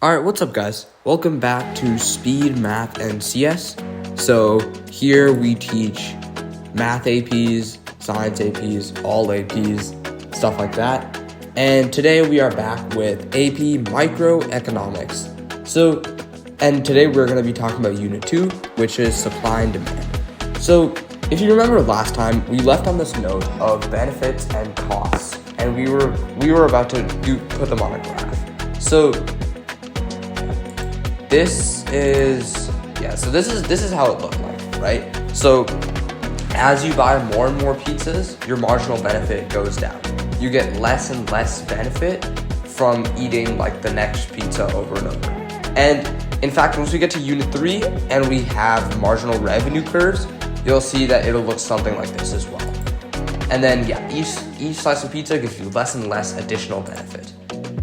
Alright, what's up guys? Welcome back to Speed, Math, and CS. So here we teach math APs, science APs, all APs, stuff like that. And today we are back with AP Microeconomics. And today we're going to be talking about Unit 2, which is supply and demand. So if you remember last time, we left on this note of benefits and costs, and we were about to put them on a graph. So this is how it looked like, right? So as you buy more and more pizzas, your marginal benefit goes down. You get less and less benefit from eating like the next pizza over and over. And in fact, once we get to Unit 3 and we have marginal revenue curves, you'll see that it'll look something like this as well. And then each slice of pizza gives you less and less additional benefit.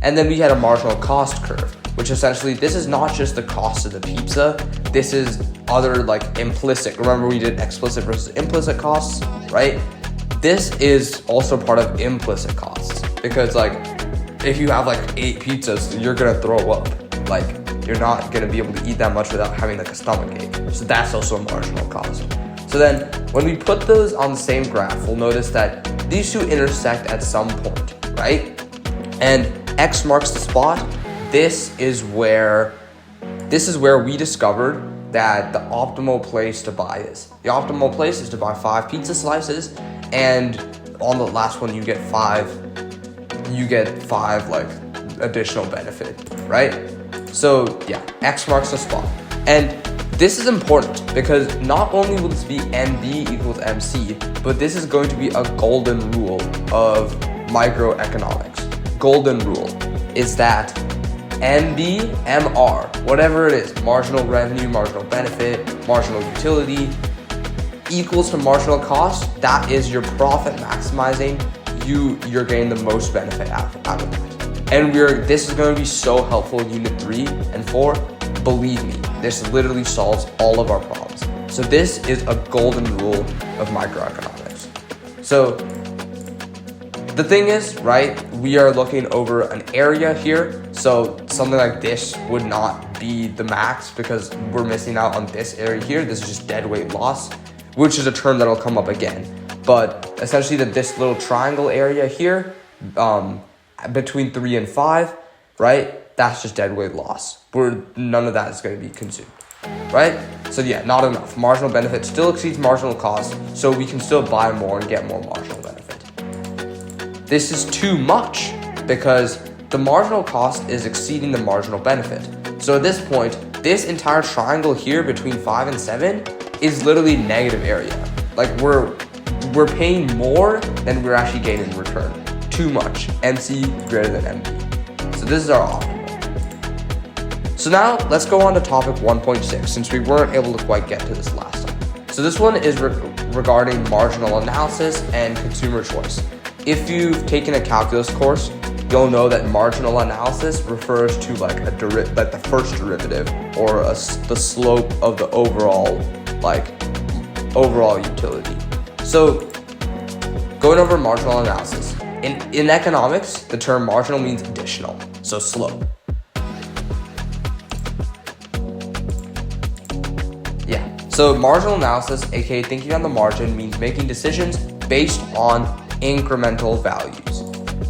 And then we had a marginal cost curve, which essentially, this is not just the cost of the pizza, this is other like implicit. Remember we did explicit versus implicit costs, right? This is also part of implicit costs, because like if you have like 8 pizzas, you're gonna throw up. Like you're not gonna be able to eat that much without having like a stomach ache. So that's also a marginal cost. So then when we put those on the same graph, we'll notice that these two intersect at some point, right? And X marks the spot. This is where we discovered that the optimal place to buy is. The optimal place is to buy 5 pizza slices, and on the last one you get 5 like additional benefit, right? So yeah, X marks the spot. And this is important because not only will this be MB equals MC, but this is going to be a golden rule of microeconomics. Golden rule is that MB, MR, whatever it is, marginal revenue, marginal benefit, marginal utility, equals to marginal cost. That is your profit maximizing. You're getting the most benefit out of that. And this is going to be so helpful in Unit 3 and 4. Believe me, this literally solves all of our problems. So this is a golden rule of microeconomics. So the thing is, right, we are looking over an area here. So something like this would not be the max because we're missing out on this area here. This is just dead weight loss, which is a term that'll come up again. But essentially this little triangle area here, between 3 and 5, right? That's just dead weight loss, where none of that is going to be consumed, right? So yeah, not enough. Marginal benefit still exceeds marginal cost, so we can still buy more and get more marginal benefit. This is too much because the marginal cost is exceeding the marginal benefit. So at this point, this entire triangle here between 5 and 7 is literally negative area. Like we're paying more than we're actually getting in return. Too much. MC greater than MB. So this is our optimal. So now let's go on to topic 1.6, since we weren't able to quite get to this last time. So this one is regarding marginal analysis and consumer choice. If you've taken a calculus course, you'll know that marginal analysis refers to like the first derivative or the slope of the overall utility. So going over marginal analysis. In economics, the term marginal means additional, so slope. Yeah, so marginal analysis, aka thinking on the margin, means making decisions based on incremental values.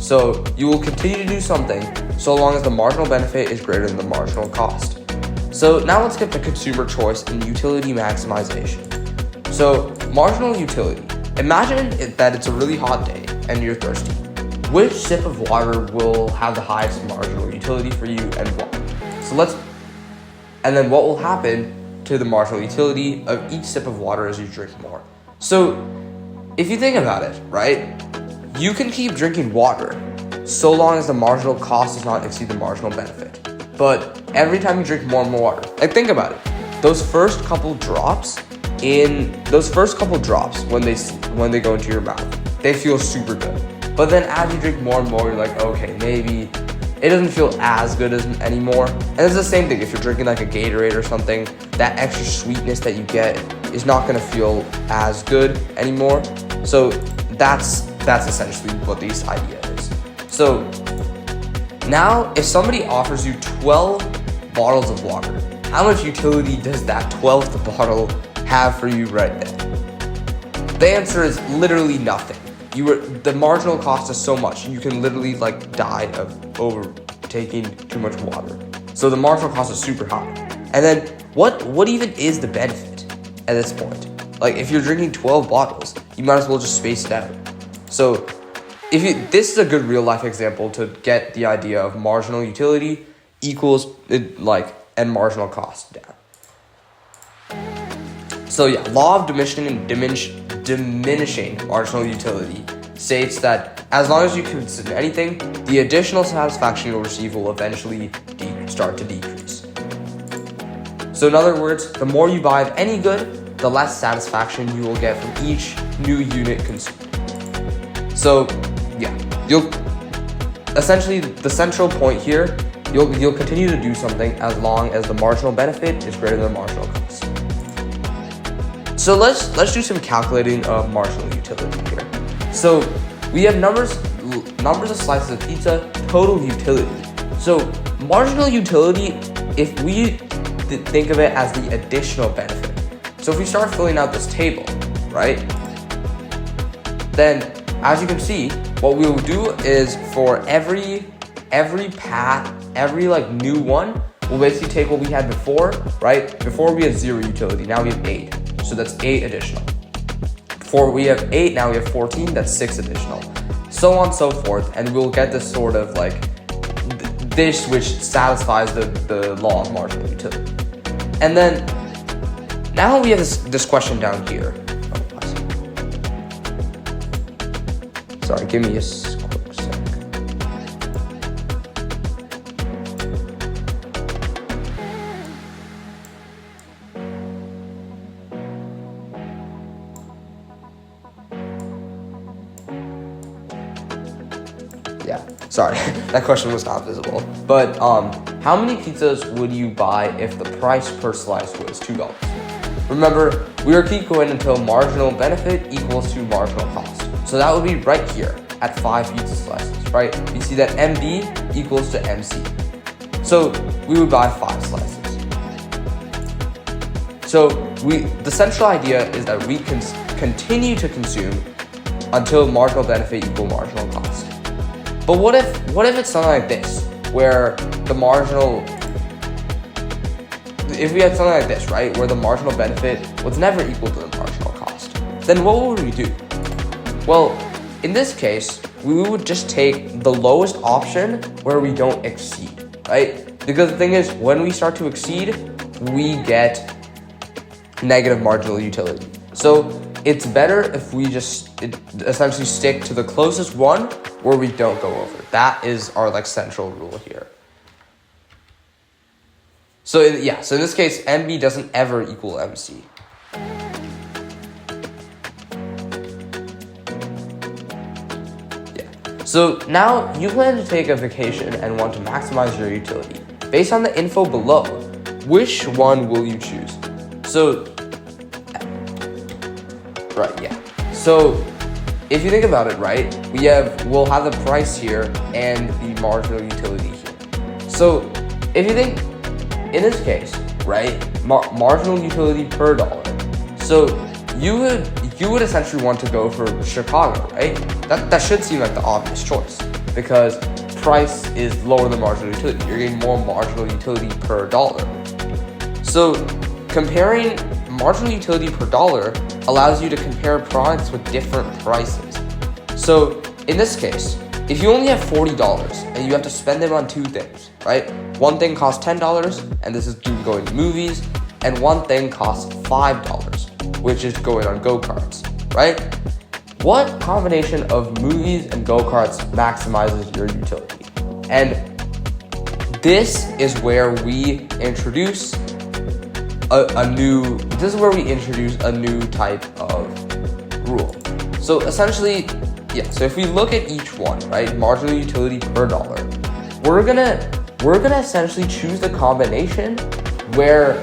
So you will continue to do something so long as the marginal benefit is greater than the marginal cost. So now let's get to consumer choice and utility maximization. So marginal utility. Imagine that it's a really hot day and you're thirsty. Which sip of water will have the highest marginal utility for you and why? And then what will happen to the marginal utility of each sip of water as you drink more? So if you think about it, right, you can keep drinking water so long as the marginal cost does not exceed the marginal benefit. But every time you drink more and more water, like think about it, those first couple drops when they go into your mouth, they feel super good. But then as you drink more and more, you're like, okay, maybe it doesn't feel as good anymore. And it's the same thing if you're drinking like a Gatorade or something, that extra sweetness that you get is not gonna feel as good anymore. So that's essentially what this idea is. So now if somebody offers you 12 bottles of water. How much utility does that 12th bottle have for you right there? The answer is literally nothing. The marginal cost is so much, you can literally like die of overtaking too much water. So the marginal cost is super high. And then what even is the benefit at this point? Like if you're drinking 12 bottles, you might as well just space it out. So this is a good real life example to get the idea of marginal utility equals and marginal cost down. So yeah, law of diminishing marginal utility states that as long as you consume anything, the additional satisfaction you'll receive will eventually start to decrease. So in other words, the more you buy of any good, the less satisfaction you will get from each new unit consumed. So yeah, you'll essentially, the central point here, you'll continue to do something as long as the marginal benefit is greater than the marginal cost. So let's do some calculating of marginal utility here. So we have numbers of slices of pizza, total utility. So marginal utility, if we think of it as the additional benefit. So if we start filling out this table, right? Then as you can see, what we will do is for every new one, we'll basically take what we had before, right? Before we had 0 utility, now we have 8. So that's 8 additional. Before we have 8, now we have 14, that's 6 additional. So on and so forth, and we'll get this sort of like this which satisfies the law of marginal utility. And then now we have this question down here. Sorry, give me a quick sec. Yeah, sorry, that question was not visible. But how many pizzas would you buy if the price per slice was $2? Remember, we are keep going until marginal benefit equals to marginal cost. So that would be right here at 5 pizza slices, right? You see that MB equals to MC. So we would buy 5 slices. So the central idea is that we can continue to consume until marginal benefit equal marginal cost. But what if it's something like this, where if we had something like this, right, where the marginal benefit was never equal to the marginal cost, then what would we do? Well, in this case, we would just take the lowest option where we don't exceed, right? Because the thing is, when we start to exceed, we get negative marginal utility. So it's better if we just essentially stick to the closest one where we don't go over. That is our central rule here. So in this case, MB doesn't ever equal MC. So now you plan to take a vacation and want to maximize your utility. Based on the info below, which one will you choose? So if you think about it, right, we'll have the price here and the marginal utility here. So if you think, in this case, right, marginal utility per dollar. So you would essentially want to go for Chicago, right? That should seem like the obvious choice because price is lower than marginal utility. You're getting more marginal utility per dollar. So comparing marginal utility per dollar allows you to compare products with different prices. So in this case, if you only have $40 and you have to spend them on 2 things, right? One thing costs $10, and this is due to going to movies, and one thing costs $5, which is going on go-karts, right? What combination of movies and go-karts maximizes your utility? And this is where we introduce a new type of rule. So essentially, so if we look at each one, right, marginal utility per dollar, we're gonna essentially choose the combination where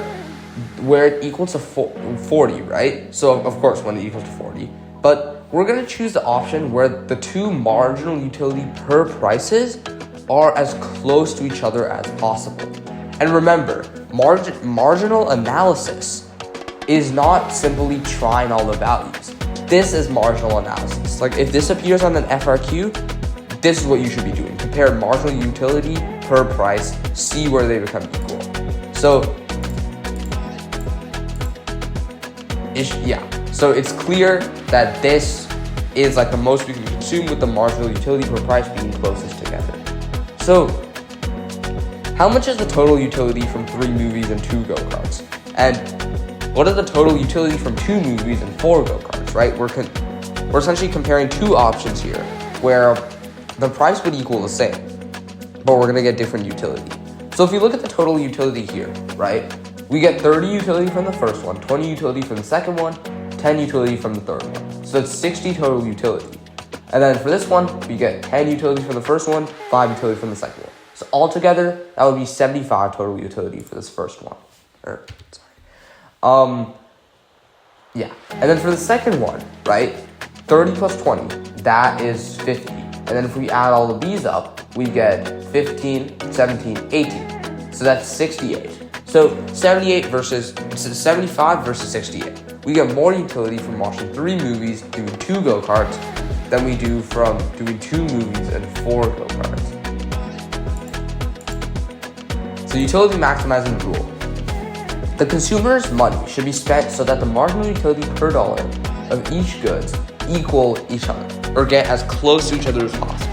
it equals to 40, right? So of course when it equals to 40, but we're gonna choose the option where the 2 marginal utility per prices are as close to each other as possible. And remember, marginal analysis is not simply trying all the values. This is marginal analysis. Like if this appears on an FRQ, this is what you should be doing. Compare marginal utility per price, see where they become equal. So it's clear that this is like the most we can consume with the marginal utility per price being closest together. So how much is the total utility from 3 movies and 2 go-karts? And what is the total utility from 2 movies and 4 go-karts, right? We're essentially comparing 2 options here where the price would equal the same, but we're gonna get different utility. So if you look at the total utility here, right? We get 30 utility from the first one, 20 utility from the second one, 10 utility from the third one. So it's 60 total utility. And then for this one, we get 10 utility from the first one, 5 utility from the second one. So altogether, that would be 75 total utility for this first one. And then for the second one, right? 30 plus 20, that is 50. And then if we add all of these up, we get 15, 17, 18. So that's 68. So 75 versus 68. We get more utility from watching 3 movies doing 2 go-karts than we do from doing 2 movies and 4 go-karts. So utility maximizing rule. The consumer's money should be spent so that the marginal utility per dollar of each goods equal each other or get as close to each other as possible.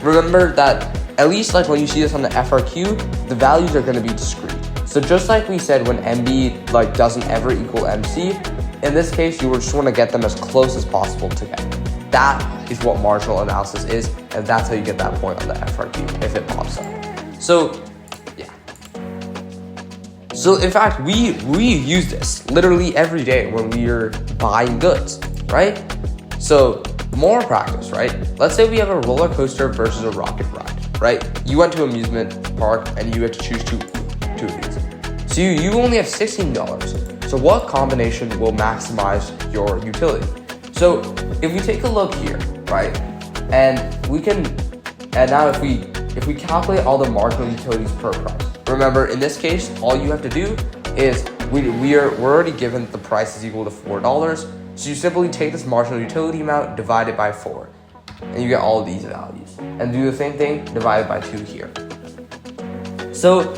Remember that at least like when you see this on the FRQ, the values are going to be discrete. So just like we said when MB like doesn't ever equal MC, in this case you just want to get them as close as possible together. That is what marginal analysis is, and that's how you get that point on the FRQ if it pops up. So So in fact, we use this literally every day when we are buying goods, right? So more practice, right? Let's say we have a roller coaster versus a rocket ride, right? You went to an amusement park and you had to choose two of these. So you only have $16. So what combination will maximize your utility? So if we take a look here, right? And now if we calculate all the marginal utilities per price, remember, in this case, all you have to do is we're already given the price is equal to $4. So you simply take this marginal utility amount, divide it by 4, and you get all of these values. And do the same thing, divided by 2 here. So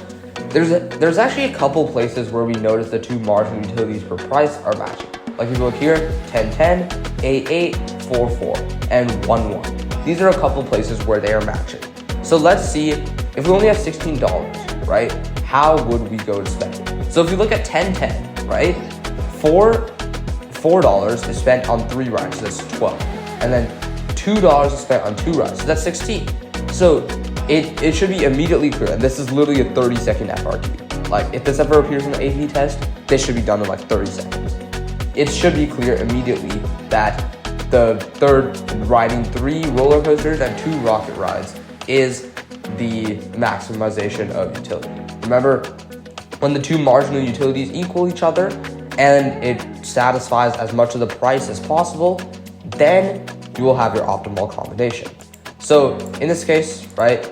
there's actually a couple places where we notice the 2 marginal utilities per price are matching. Like if you look here, 10-10, 8-8, 4-4, and 1-1. These are a couple places where they are matching. So let's see, if we only have $16, right? How would we go to spend it? So if you look at 10-10, right? $4 is spent on 3 rides, so that's 12. And then $2 is spent on 2 rides, so that's 16. So it should be immediately clear, and this is literally a 30-second FRQ. Like if this ever appears in the AP test, this should be done in like 30 seconds. It should be clear immediately that the third riding 3 roller coasters and 2 rocket rides is the maximization of utility. Remember, when the 2 marginal utilities equal each other and it satisfies as much of the price as possible, then you will have your optimal combination. So in this case, right?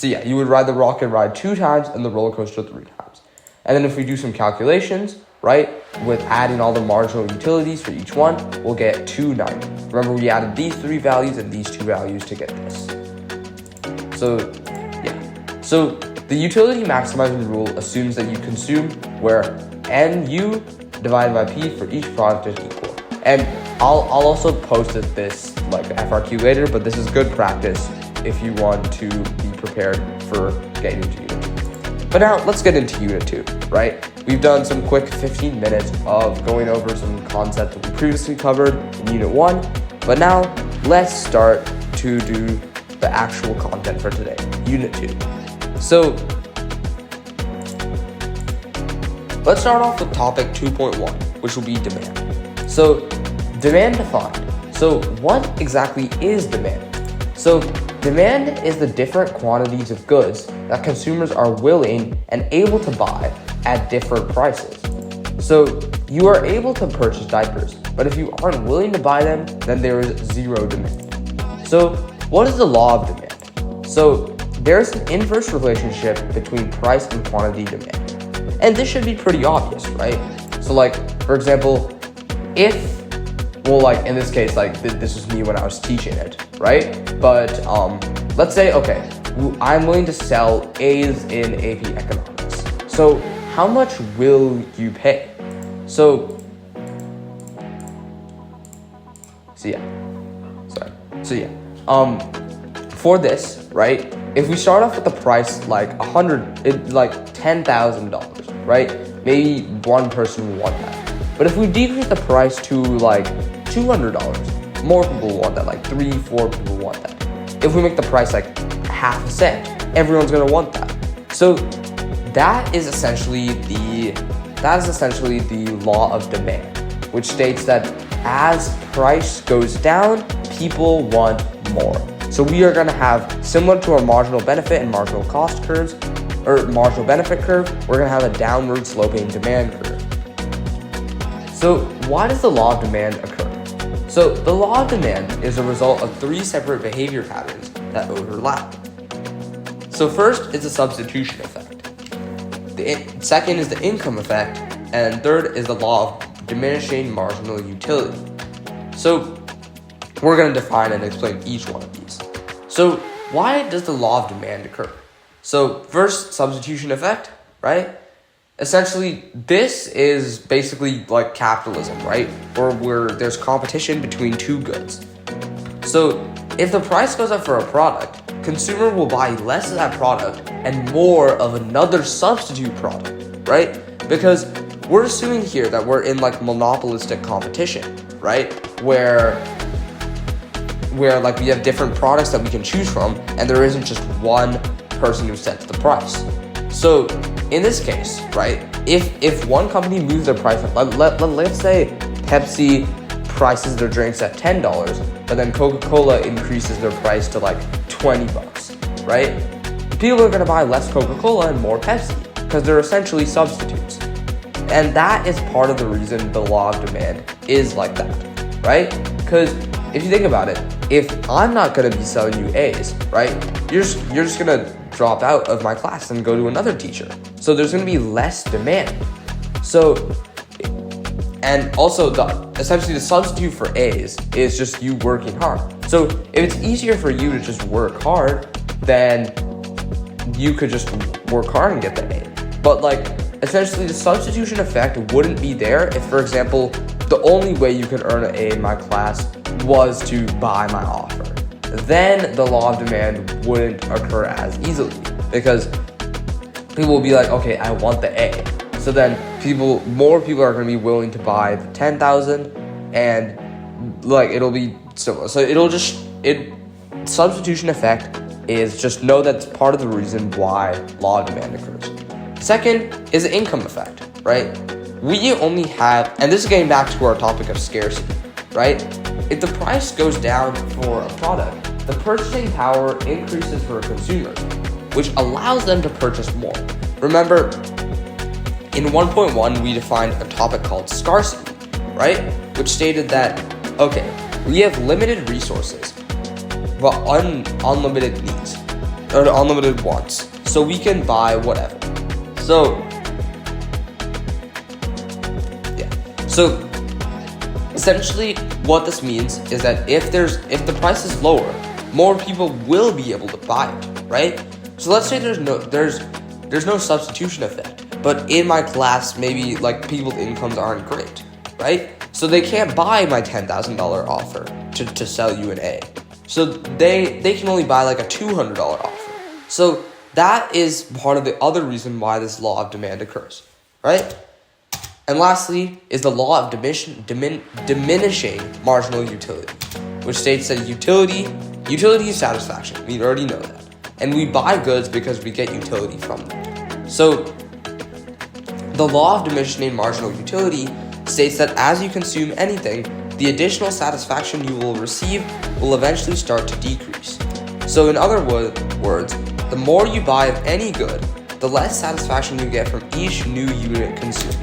You would ride the rocket ride 2 times and the roller coaster 3 times. And then if we do some calculations, right, with adding all the marginal utilities for each one, we'll get 290. Remember, we added these 3 values and these 2 values to get this. So the utility maximizing rule assumes that you consume where NU divided by P for each product is equal. And I'll also post this like FRQ later, but this is good practice if you want to be prepared for getting into Unit 2. But now let's get into Unit 2, right? We've done some quick 15 minutes of going over some concepts that we previously covered in Unit 1, but now let's start to do the actual content for today, Unit 2. So let's start off with topic 2.1, which will be demand. So demand defined. So what exactly is demand? So demand is the different quantities of goods that consumers are willing and able to buy at different prices. So you are able to purchase diapers, but if you aren't willing to buy them, then there is 0 demand. So what is the law of demand? So there's an inverse relationship between price and quantity demand. And this should be pretty obvious, right? So like, for example, in this case, like this was me when I was teaching it, right? But let's say, okay, I'm willing to sell A's in AP Economics. So how much will you pay? So for this, right? If we start off with the price like $10,000, right? Maybe one person will want that. But if we decrease the price to like $200, more people will want that. Like 3-4 people want that. If we make the price like half a cent, everyone's gonna want that. So that is essentially the law of demand, which states that as price goes down, people want more. So we are going to have, similar to our marginal benefit and marginal cost curves, or marginal benefit curve, we're going to have a downward sloping demand curve. So why does the law of demand occur? So the law of demand is a result of 3 separate behavior patterns that overlap. So first is the substitution effect. The second is the income effect, and third is the law of diminishing marginal utility. So we're going to define and explain each one of these. So why does the law of demand occur? So first, substitution effect, right? Essentially, this is basically like capitalism, right? Where there's competition between 2 goods. So if the price goes up for a product, consumer will buy less of that product and more of another substitute product, right? Because we're assuming here that we're in like monopolistic competition, right? Where like we have different products that we can choose from, and there isn't just one person who sets the price. So in this case, right, if one company moves their price up, let's say Pepsi prices their drinks at $10, but then Coca-Cola increases their price to like $20, right? People are gonna buy less Coca-Cola and more Pepsi because they're essentially substitutes. And that is part of the reason the law of demand is like that, right? Because if you think about it, if I'm not gonna be selling you A's, right, you're just gonna drop out of my class and go to another teacher. So there's gonna be less demand. So, and also essentially the substitute for A's is just you working hard. So if it's easier for you to just work hard, then you could just work hard and get the A. But like, essentially the substitution effect wouldn't be there if, for example, the only way you could earn an A in my class was to buy my offer. Then the law of demand wouldn't occur as easily because people will be like, okay, I want the A. So then more people are going to be willing to buy the 10,000, and like it'll be similar. So substitution effect is just know that's part of the reason why law of demand occurs. Second is the income effect, right? We only have, and this is getting back to our topic of scarcity, right? If the price goes down for a product, the purchasing power increases for consumers, which allows them to purchase more. Remember, in 1.1, we defined a topic called scarcity, right? Which stated that, okay, we have limited resources, but unlimited needs, or unlimited wants. So we can buy whatever. So essentially what this means is that if the price is lower, more people will be able to buy it, right? So let's say there's no substitution effect, but in my class, maybe like people's incomes aren't great, right? So they can't buy my $10,000 offer to sell you an A. So they can only buy like a $200 offer. So that is part of the other reason why this law of demand occurs, right? And lastly is the law of diminishing marginal utility, which states that utility is satisfaction. We already know that. And we buy goods because we get utility from them. So the law of diminishing marginal utility states that as you consume anything, the additional satisfaction you will receive will eventually start to decrease. So in other words, the more you buy of any good, the less satisfaction you get from each new unit consumed.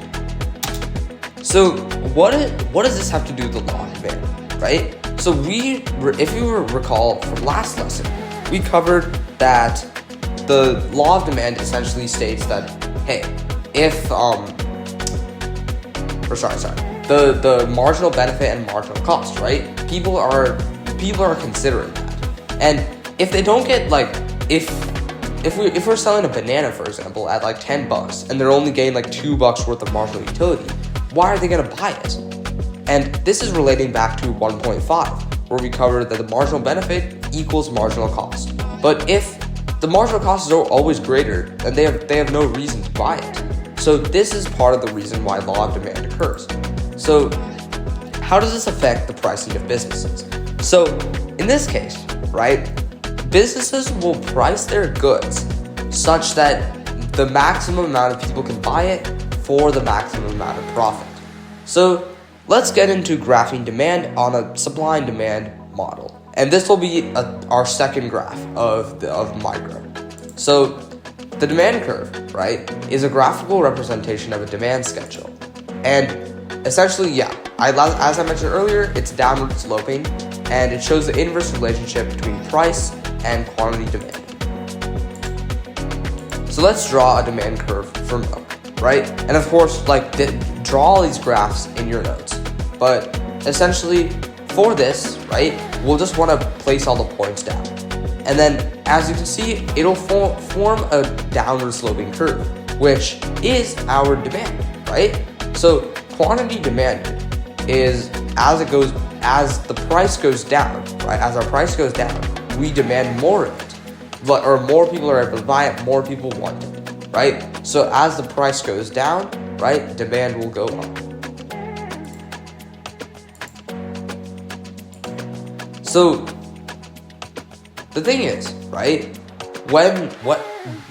So what does this have to do with the law of demand, right? So if you recall from last lesson, we covered that the law of demand essentially states that, hey, if the marginal benefit and marginal cost, right? People are considering that, and if they don't get if we're selling a banana, for example, at like $10 and they're only getting like $2 worth of marginal utility, why are they gonna buy it? And this is relating back to 1.5, where we covered that the marginal benefit equals marginal cost. But if the marginal cost is always greater, then they have no reason to buy it. So this is part of the reason why law of demand occurs. So how does this affect the pricing of businesses? So in this case, right, businesses will price their goods such that the maximum amount of people can buy it for the maximum amount of profit. So let's get into graphing demand on a supply and demand model. And this will be our second graph of micro. So the demand curve, right, is a graphical representation of a demand schedule. And essentially, as I mentioned earlier, it's downward sloping, and it shows the inverse relationship between price and quantity demand. So let's draw a demand curve for milk, right? And of course, draw all these graphs in your notes. But essentially, for this, right, we'll just want to place all the points down. And then, as you can see, it'll form a downward sloping curve, which is our demand, right? So quantity demanded is as the price goes down, right? As our price goes down, we demand more of it, or more people are able to buy it, more people want it, right? So as the price goes down, right, demand will go up. So the thing is, right,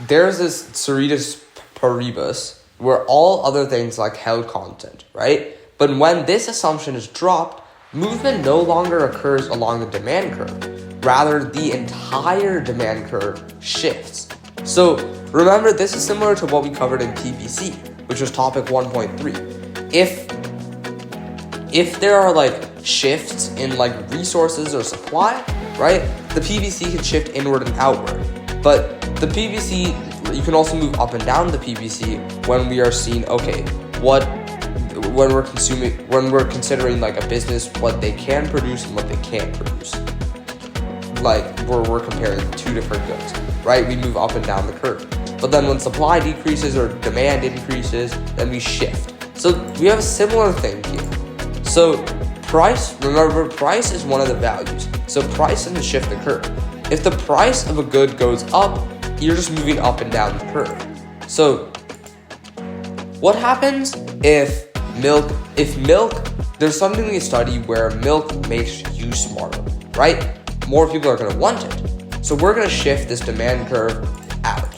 there's this ceteris paribus where all other things held constant, right? But when this assumption is dropped, movement no longer occurs along the demand curve. Rather, the entire demand curve shifts. So remember, this is similar to what we covered in PBC, which was topic 1.3. If there are shifts in resources or supply, right, the PBC can shift inward and outward. But the PBC, you can also move up and down the PBC when we are seeing, when we're considering a business, what they can produce and what they can't produce. We're comparing two different goods, right? We move up and down the curve. But then when supply decreases or demand increases, then we shift. So we have a similar thing here. So price is one of the values. So price doesn't shift the curve. If the price of a good goes up, you're just moving up and down the curve. So what happens if milk, there's something we study where milk makes you smarter, right? More people are gonna want it. So we're gonna shift this demand curve out.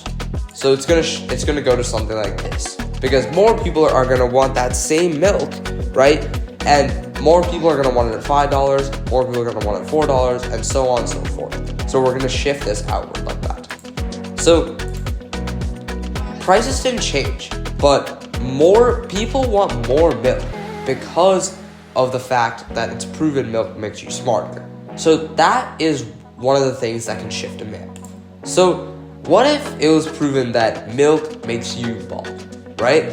So it's gonna go to something like this, because more people are gonna want that same milk, right? And more people are gonna want it at $5, more people are gonna want it at $4, and so on and so forth. So we're gonna shift this outward like that. So prices didn't change, but more people want more milk because of the fact that it's proven milk makes you smarter. So that is one of the things that can shift demand. So what if it was proven that milk makes you bald, right?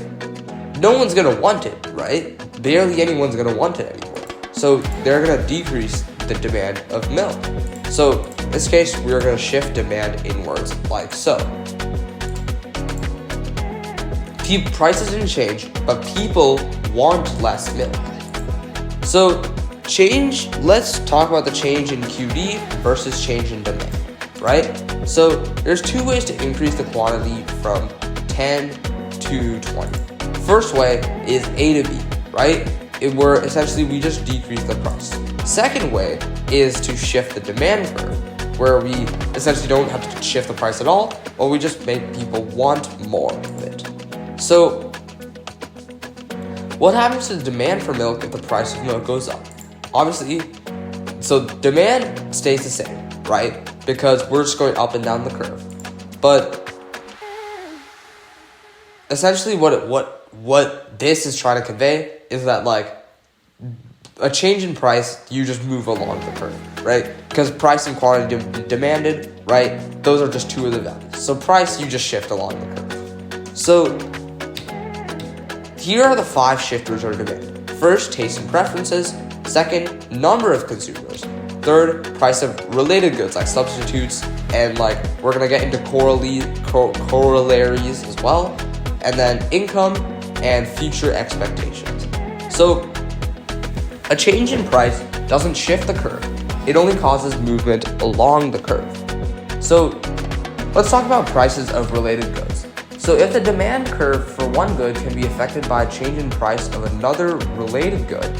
No one's gonna want it, right? Barely anyone's gonna want it anymore. So they're gonna decrease the demand of milk. So in this case, we're gonna shift demand inwards like so. Prices didn't change, but people want less milk. So let's talk about the change in QD versus change in demand, right? So there's two ways to increase the quantity from 10 to 20. First way is A to B, right? We just decrease the price. Second way is to shift the demand curve, where we essentially don't have to shift the price at all, but we just make people want more of it. So what happens to the demand for milk if the price of milk goes up? Obviously, so demand stays the same, right? Because we're just going up and down the curve. But essentially what this is trying to convey is that a change in price, you just move along the curve, right? Because price and quantity demanded right? Those are just two of the values. So price, you just shift along the curve. So here are the 5 shifters of demand. First, taste and preferences. Second, number of consumers. Third, price of related goods like substitutes, and like we're gonna get into corollaries as well. And then income and future expectations. So a change in price doesn't shift the curve. It only causes movement along the curve. So let's talk about prices of related goods. So if the demand curve for one good can be affected by a change in price of another related good,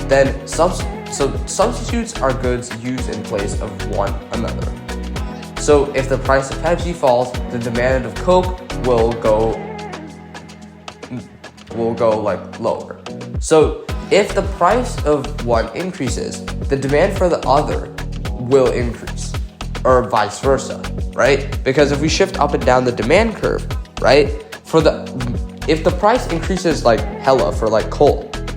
then substitutes are goods used in place of one another. So if the price of Pepsi falls, the demand of Coke will go like lower. So if the price of one increases, the demand for the other will increase, or vice versa, right? Because if we shift up and down the demand curve, right? If the price increases like hella for like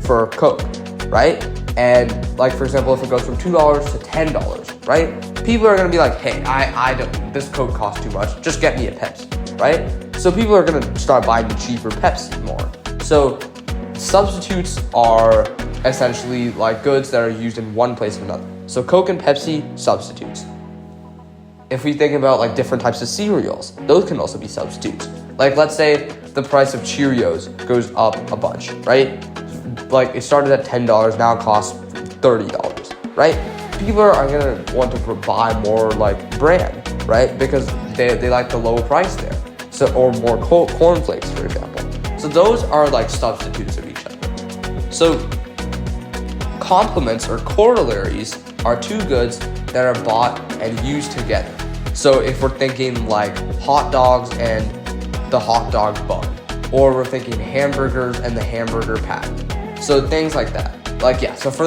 for Coke, right? And like for example, if it goes from $2 to $10, right? People are gonna be like, hey, this Coke costs too much. Just get me a Pepsi, right? So people are gonna start buying the cheaper Pepsi more. So substitutes are essentially like goods that are used in one place or another. So Coke and Pepsi, substitutes. If we think about like different types of cereals, those can also be substitutes. Like let's say the price of Cheerios goes up a bunch, right? Like it started at $10, now it costs $30, right? People are gonna want to buy more like brand, right? Because they like the lower price there. So, or more cornflakes, for example. So those are like substitutes of each other. So complements or corollaries are two goods that are bought and used together. So if we're thinking like hot dogs and the hot dog bun, or we're thinking hamburgers and the hamburger patty. So things like that. Like yeah, so if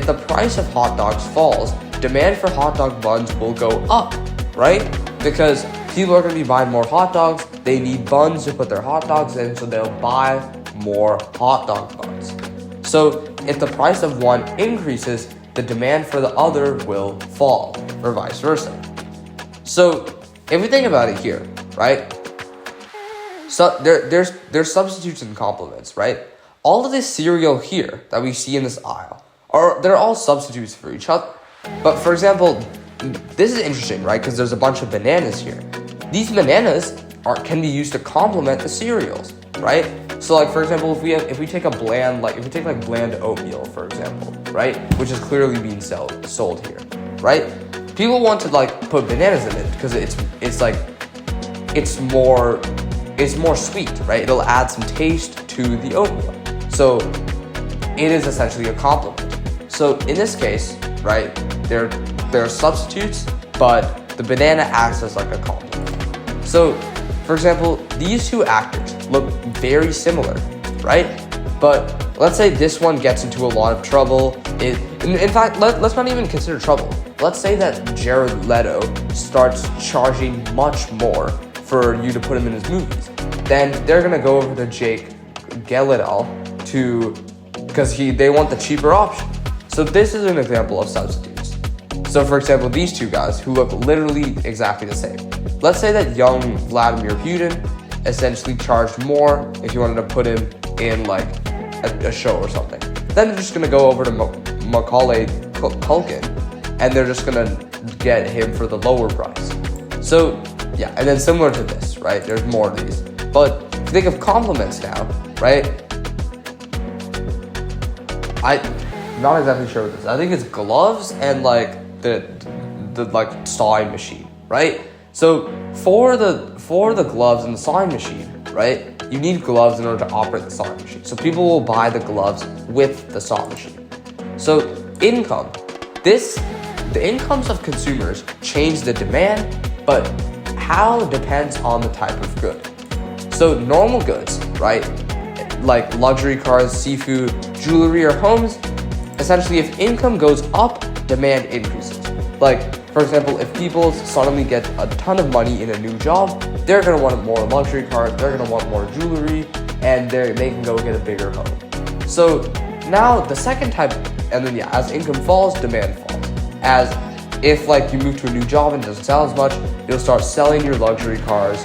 the price of hot dogs falls, demand for hot dog buns will go up, right? Because people are going to be buying more hot dogs. They need buns to put their hot dogs in, so they'll buy more hot dog buns. So if the price of one increases, the demand for the other will fall, or vice versa. So if we think about it here, right? So there's substitutes and complements, right? All of this cereal here that we see in this aisle they're all substitutes for each other. But for example, this is interesting, right? Because there's a bunch of bananas here. These bananas can be used to complement the cereals, right? So like for example, if we take bland oatmeal, for example, right, which is clearly being sold here, right? People want to like put bananas in it because it's more sweet, right? It'll add some taste to the oatmeal. So it is essentially a complement. So in this case, right, they're substitutes, but the banana acts as like a complement. So for example, these two actors look very similar, right? But let's say this one gets into a lot of trouble. In fact, let's not even consider trouble. Let's say that Jared Leto starts charging much more for you to put him in his movies. Then they're gonna go over to Jake Gyllenhaal because they want the cheaper option. So this is an example of substitutes. So for example, these two guys who look literally exactly the same. Let's say that young Vladimir Putin essentially charged more if you wanted to put him in like a show or something. Then they're just gonna go over to Macaulay Culkin and they're just gonna get him for the lower price. So yeah, and then similar to this, right? There's more of these. But if you think of complements now, right? I'm not exactly sure what this is. I think it's gloves and like the like sawing machine, right? So for the gloves and the sawing machine, right? You need gloves in order to operate the sawing machine. So people will buy the gloves with the saw machine. So income. The incomes of consumers change the demand, but how depends on the type of good. So normal goods, right? Like luxury cars, seafood, jewelry, or homes, essentially if income goes up, demand increases. Like, for example, if people suddenly get a ton of money in a new job, they're gonna want more luxury cars, they're gonna want more jewelry, and they can go get a bigger home. So now the second type, and then yeah, as income falls, demand falls. As if like you move to a new job and it doesn't sell as much, you'll start selling your luxury cars,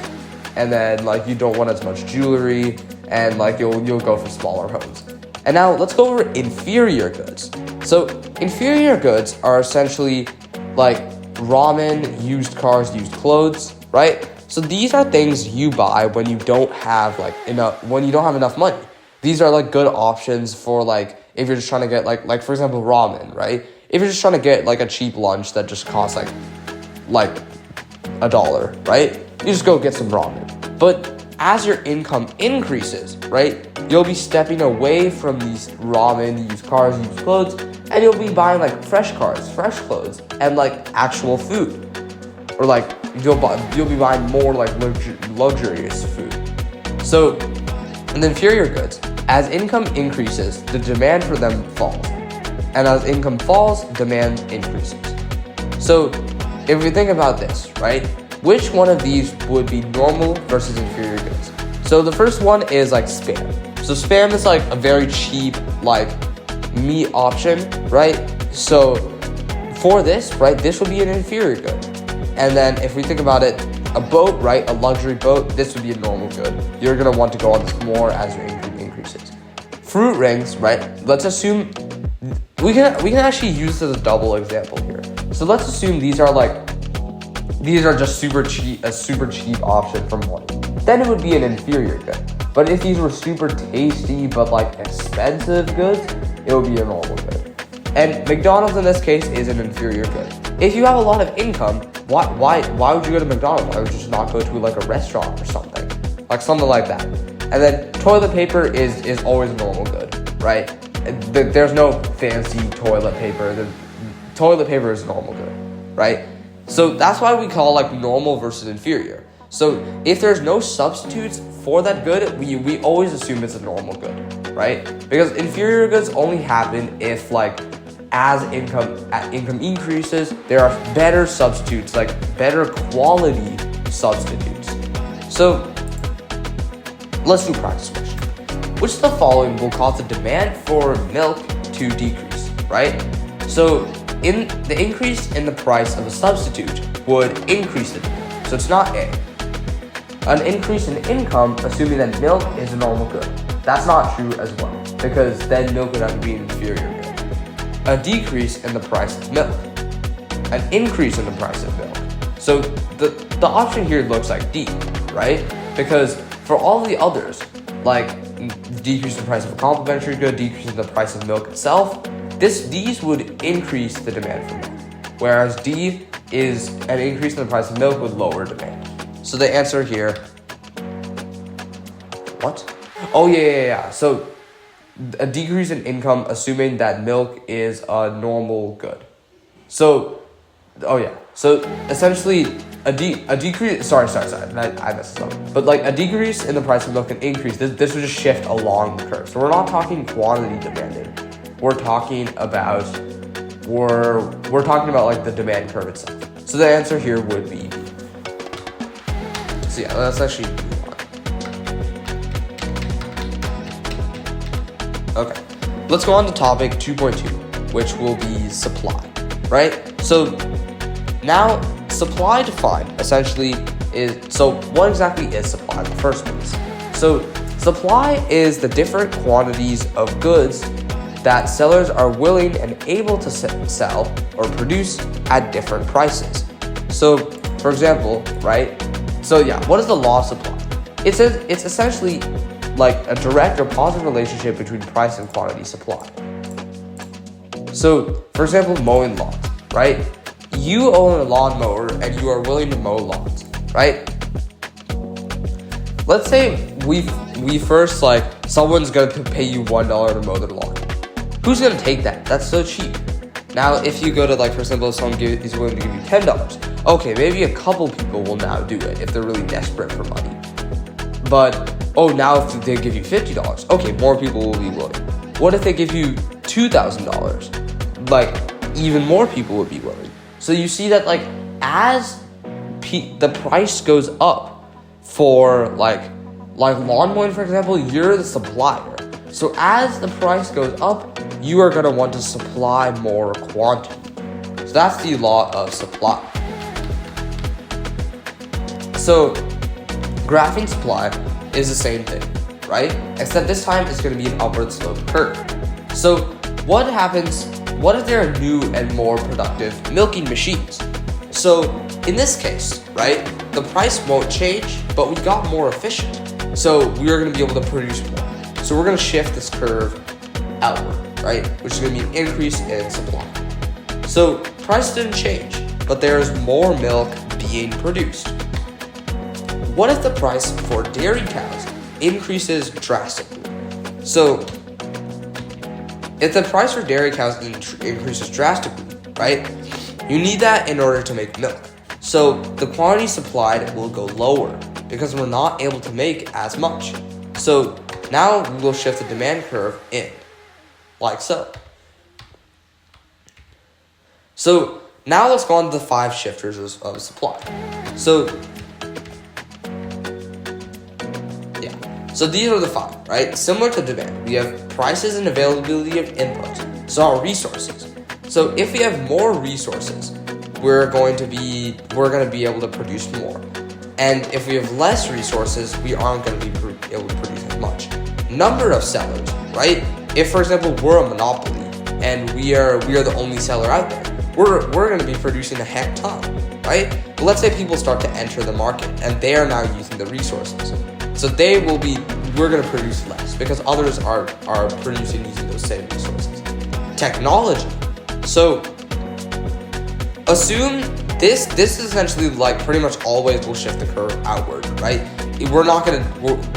and then like you don't want as much jewelry, and like you'll go for smaller homes. And now let's go over inferior goods. So inferior goods are essentially like ramen, used cars, used clothes, right? So these are things you buy when you don't have enough money. These are like good options for like if you're just trying to get like for example ramen, right? If you're just trying to get like a cheap lunch that just costs like $1, right? You just go get some ramen. But as your income increases, right, you'll be stepping away from these ramen, used cars, used clothes, and you'll be buying like fresh cars, fresh clothes, and like actual food. Or like you'll be buying more like luxurious food. So in the inferior goods, as income increases, the demand for them falls. And as income falls, demand increases. So if we think about this, right, which one of these would be normal versus inferior goods? So the first one is like Spam. So Spam is like a very cheap like meat option, right? So for this, right, this would be an inferior good. And then if we think about it, a boat, right, a luxury boat, this would be a normal good. You're gonna want to go on this more as your income increases. Fruit rings, right? Let's assume we can actually use this as a double example here. So let's assume these are just super cheap, a super cheap option for money. Then it would be an inferior good. But if these were super tasty but like expensive goods, it would be a normal good. And McDonald's in this case is an inferior good. If you have a lot of income, why would you go to McDonald's? Why would you just not go to like a restaurant or something? Like something like that. And then toilet paper is always a normal good, right? There's no fancy toilet paper. The toilet paper is a normal good, right? So that's why we call like normal versus inferior. So if there's no substitutes for that good, we always assume it's a normal good, right? Because inferior goods only happen if like as income increases, there are better substitutes, like better quality substitutes. So let's do a practice question. Which of the following will cause the demand for milk to decrease, right? So the increase in the price of a substitute would increase the demand. So it's not A. An increase in income, assuming that milk is a normal good. That's not true as well, because then milk would have to be an inferior good. A decrease in the price of milk. An increase in the price of milk. So the option here looks like D, right? Because for all the others, like decrease in the price of a complementary good, decrease in the price of milk itself, these would increase the demand for milk. Whereas D is an increase in the price of milk with lower demand. So the answer here, what? Oh yeah. So a decrease in income, assuming that milk is a normal good. So, So essentially, a decrease. Sorry. I messed this up. But like a decrease in the price of milk and increase. This would just shift along the curve. So we're not talking quantity demanded. We're talking about like the demand curve itself. So the answer here would be. So yeah, that's actually. Okay, let's go on to topic 2.2, which will be supply, right? So now supply defined essentially what exactly is supply in the first place? So supply is the different quantities of goods that sellers are willing and able to sell or produce at different prices. So for example, right? So yeah, what is the law of supply? It says it's essentially like a direct or positive relationship between price and quantity supply. So, for example, mowing lawns, right? You own a lawnmower and you are willing to mow lawns, right? Let's say we first like someone's gonna pay you $1 to mow their lawn. Who's gonna take that? That's so cheap. Now, if you go to like, for example, someone is willing to give you $10, okay, maybe a couple people will now do it if they're really desperate for money. But now if they give you $50, okay, more people will be willing. What if they give you $2,000? Like, even more people would be willing. So you see that like as the price goes up for like lawn mowing, for example, you're the supplier. So as the price goes up, you are gonna want to supply more quantity. that's the law of supply. So graphing supply is the same thing, right? Except this time it's going to be an upward slope curve. So what happens, what if there are new and more productive milking machines? So in this case, right, the price won't change, but we got more efficient. So we are going to be able to produce more. So we're going to shift this curve outward, right, which is going to be an increase in supply. So price didn't change, but there's more milk being produced. What if the price for dairy cows increases drastically? So if the price for dairy cows increases drastically, right, you need that in order to make milk. So the quantity supplied will go lower because we're not able to make as much. So now we will shift the demand curve in, like so. So now let's go on to the 5 shifters of supply. So these are the 5, right? Similar to demand, we have prices and availability of inputs, so our resources. So if we have more resources, we're going to be able to produce more. And if we have less resources, we aren't going to be able to produce as much. Number of sellers, right? If, for example, we're a monopoly and we are the only seller out there, we're going to be producing a heck ton, right? But let's say people start to enter the market and they are now using the resources. So we're going to produce less because others are producing using those same resources. Technology. So assume this is essentially like pretty much always will shift the curve outward, right?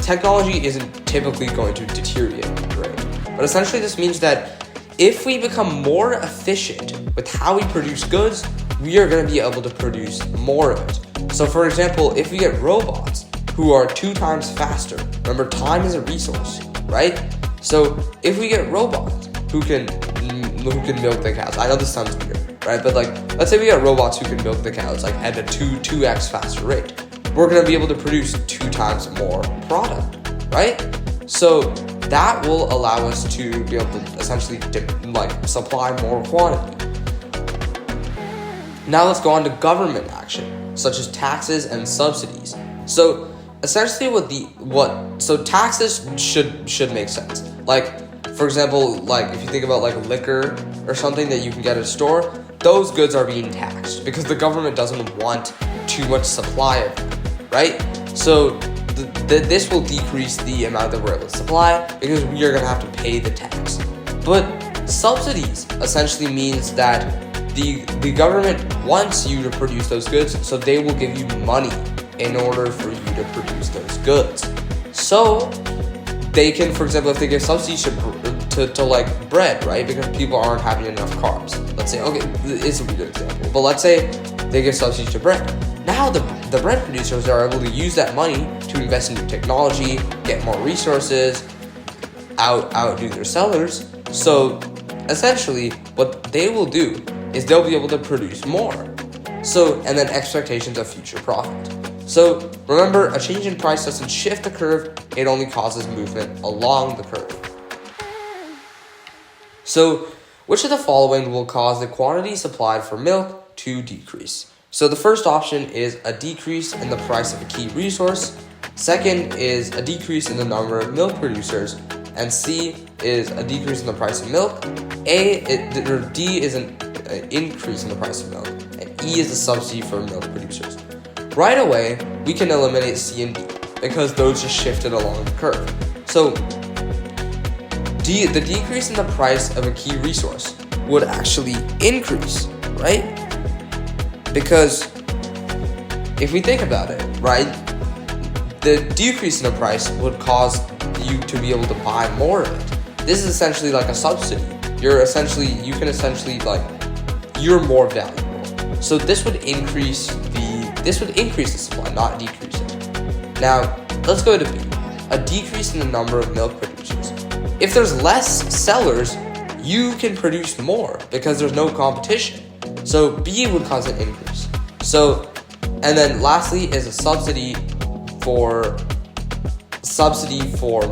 Technology isn't typically going to deteriorate, right? But essentially this means that if we become more efficient with how we produce goods, we are going to be able to produce more of it. So for example, if we get robots who are 2 times faster, remember time is a resource, right? So if we get robots who can milk the cows, I know this sounds weird, right? But like, let's say we get robots who can milk the cows like at a 2x faster rate. We're going to be able to produce 2 times more product, right? So that will allow us to be able to essentially supply more quantity. Now let's go on to government action, such as taxes and subsidies. So essentially so taxes should make sense. Like, for example, like if you think about like liquor or something that you can get at a store, those goods are being taxed because the government doesn't want too much supply of them, right? So this will decrease the amount that we're able to supply because we are going to have to pay the tax. But subsidies essentially means that the government wants you to produce those goods, so they will give you money in order for you to produce those goods. So they can, for example, if they give subsidies to like bread, right? Because people aren't having enough carbs. Let's say, okay, this would be a good example. But let's say they give subsidies to bread. Now the bread producers are able to use that money to invest in new technology, get more resources, outdo their sellers. So essentially what they will do is they'll be able to produce more. So, and then expectations of future profit. So remember, a change in price doesn't shift the curve, it only causes movement along the curve. So which of the following will cause the quantity supplied for milk to decrease? So the first option is a decrease in the price of a key resource. Second is a decrease in the number of milk producers. And C is a decrease in the price of milk. D is an increase in the price of milk. And E is a subsidy for milk producers. Right away, we can eliminate C and D because those just shifted along the curve. So the decrease in the price of a key resource would actually increase, right? Because if we think about it, right, the decrease in the price would cause you to be able to buy more of it. This is essentially like a subsidy. You're more valuable. So this would increase the supply, not decrease it. Now, let's go to B, a decrease in the number of milk producers. If there's less sellers, you can produce more because there's no competition. So B would cause an increase. So, and then lastly is a subsidy for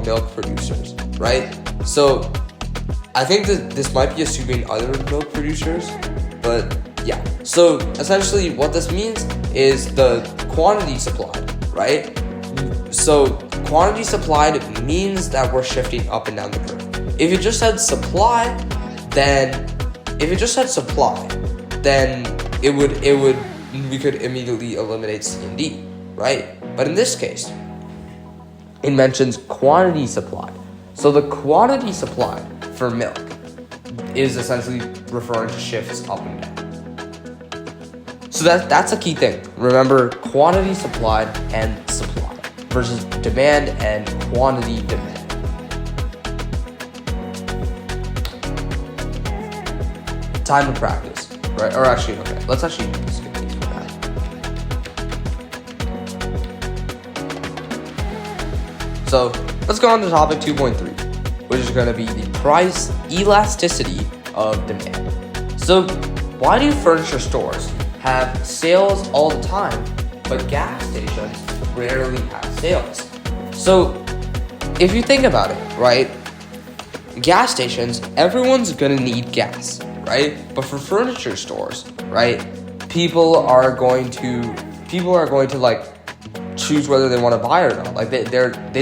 milk producers, right? So I think that this might be assuming other milk producers, but yeah, so essentially what this means is the quantity supplied, right? So quantity supplied means that we're shifting up and down the curve. If it just said supply, then we could immediately eliminate C and D, right? But in this case, it mentions quantity supplied. So the quantity supplied for milk is essentially referring to shifts up and down. So that's a key thing. Remember, quantity supplied and supply versus demand and quantity demand. Time to practice, right? Or actually, okay, let's actually skip these for now. So let's go on to topic 2.3, which is going to be the price elasticity of demand. So why do furniture stores have sales all the time, but gas stations rarely have sales? So if you think about it, right? Gas stations, everyone's gonna need gas, right? But for furniture stores, right? People are going to like choose whether they want to buy or not. Like they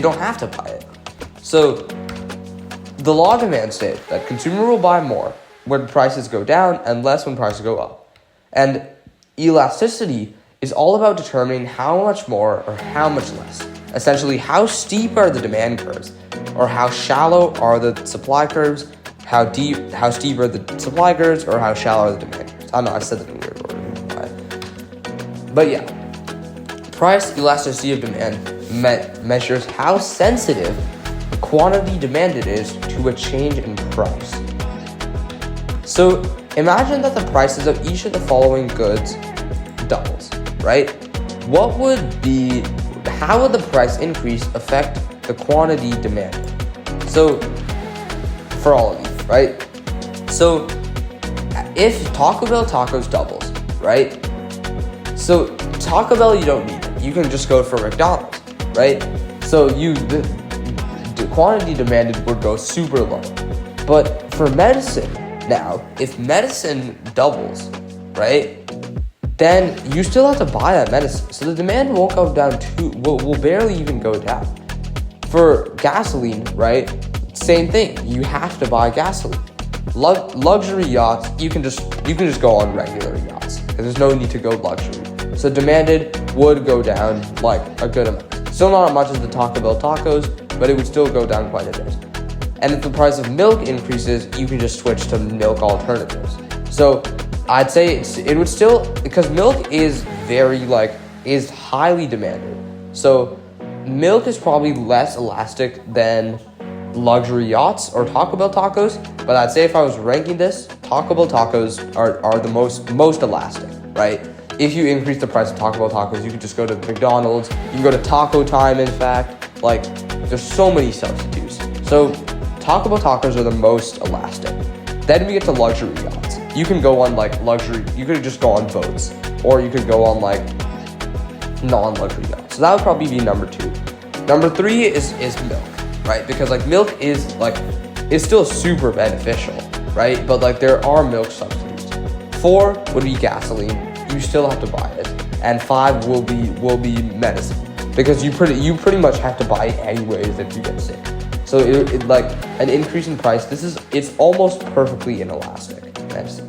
don't have to buy it. So the law of demand states that consumer will buy more when prices go down and less when prices go up. And elasticity is all about determining how much more or how much less. Essentially, how steep are the demand curves, or how shallow are the supply curves, how steep are the supply curves, or how shallow are the demand curves. I don't know, I said that in weird order. But yeah, price elasticity of demand measures how sensitive the quantity demanded is to a change in price. So imagine that the prices of each of the following goods doubles, right? How would the price increase affect the quantity demanded? So for all of these, right? So if Taco Bell tacos doubles, right? So Taco Bell, you don't need it. You can just go for McDonald's, right? So the quantity demanded would go super low. But for medicine now, if medicine doubles, right, then you still have to buy that medicine. So the demand won't go down will barely even go down. For gasoline, right, same thing. You have to buy gasoline. Luxury yachts, you can just go on regular yachts because there's no need to go luxury. So demanded would go down like a good amount. Still not as much as the Taco Bell tacos, but it would still go down quite a bit. And if the price of milk increases, you can just switch to milk alternatives. So I'd say it would still, because milk is is highly demanded. So milk is probably less elastic than luxury yachts or Taco Bell tacos, but I'd say if I was ranking this, Taco Bell tacos are the most elastic, right? If you increase the price of Taco Bell tacos, you could just go to McDonald's, you can go to Taco Time, in fact, like there's so many substitutes. So Taco Bell tacos are the most elastic. Then we get to luxury yachts. You can go on like luxury, you could just go on boats, or you could go on like non-luxury yachts. So that would probably be number 2. Number 3 is milk, right? Because like milk is still super beneficial, right? But like there are milk substitutes. 4 would be gasoline. You still have to buy it. And 5 will be medicine, because you pretty much have to buy it anyways if you get sick. So it like an increase in price, it's almost perfectly inelastic medicine.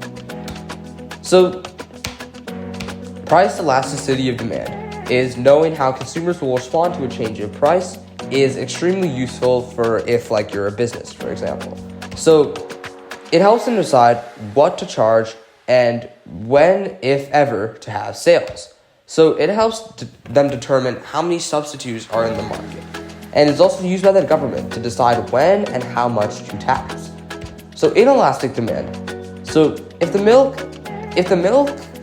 So price elasticity of demand is knowing how consumers will respond to a change in price is extremely useful for if like you're a business, for example. So it helps them decide what to charge and when, if ever, to have sales. So it helps them determine how many substitutes are in the market. And it's also used by the government to decide when and how much to tax. So inelastic demand. So if the milk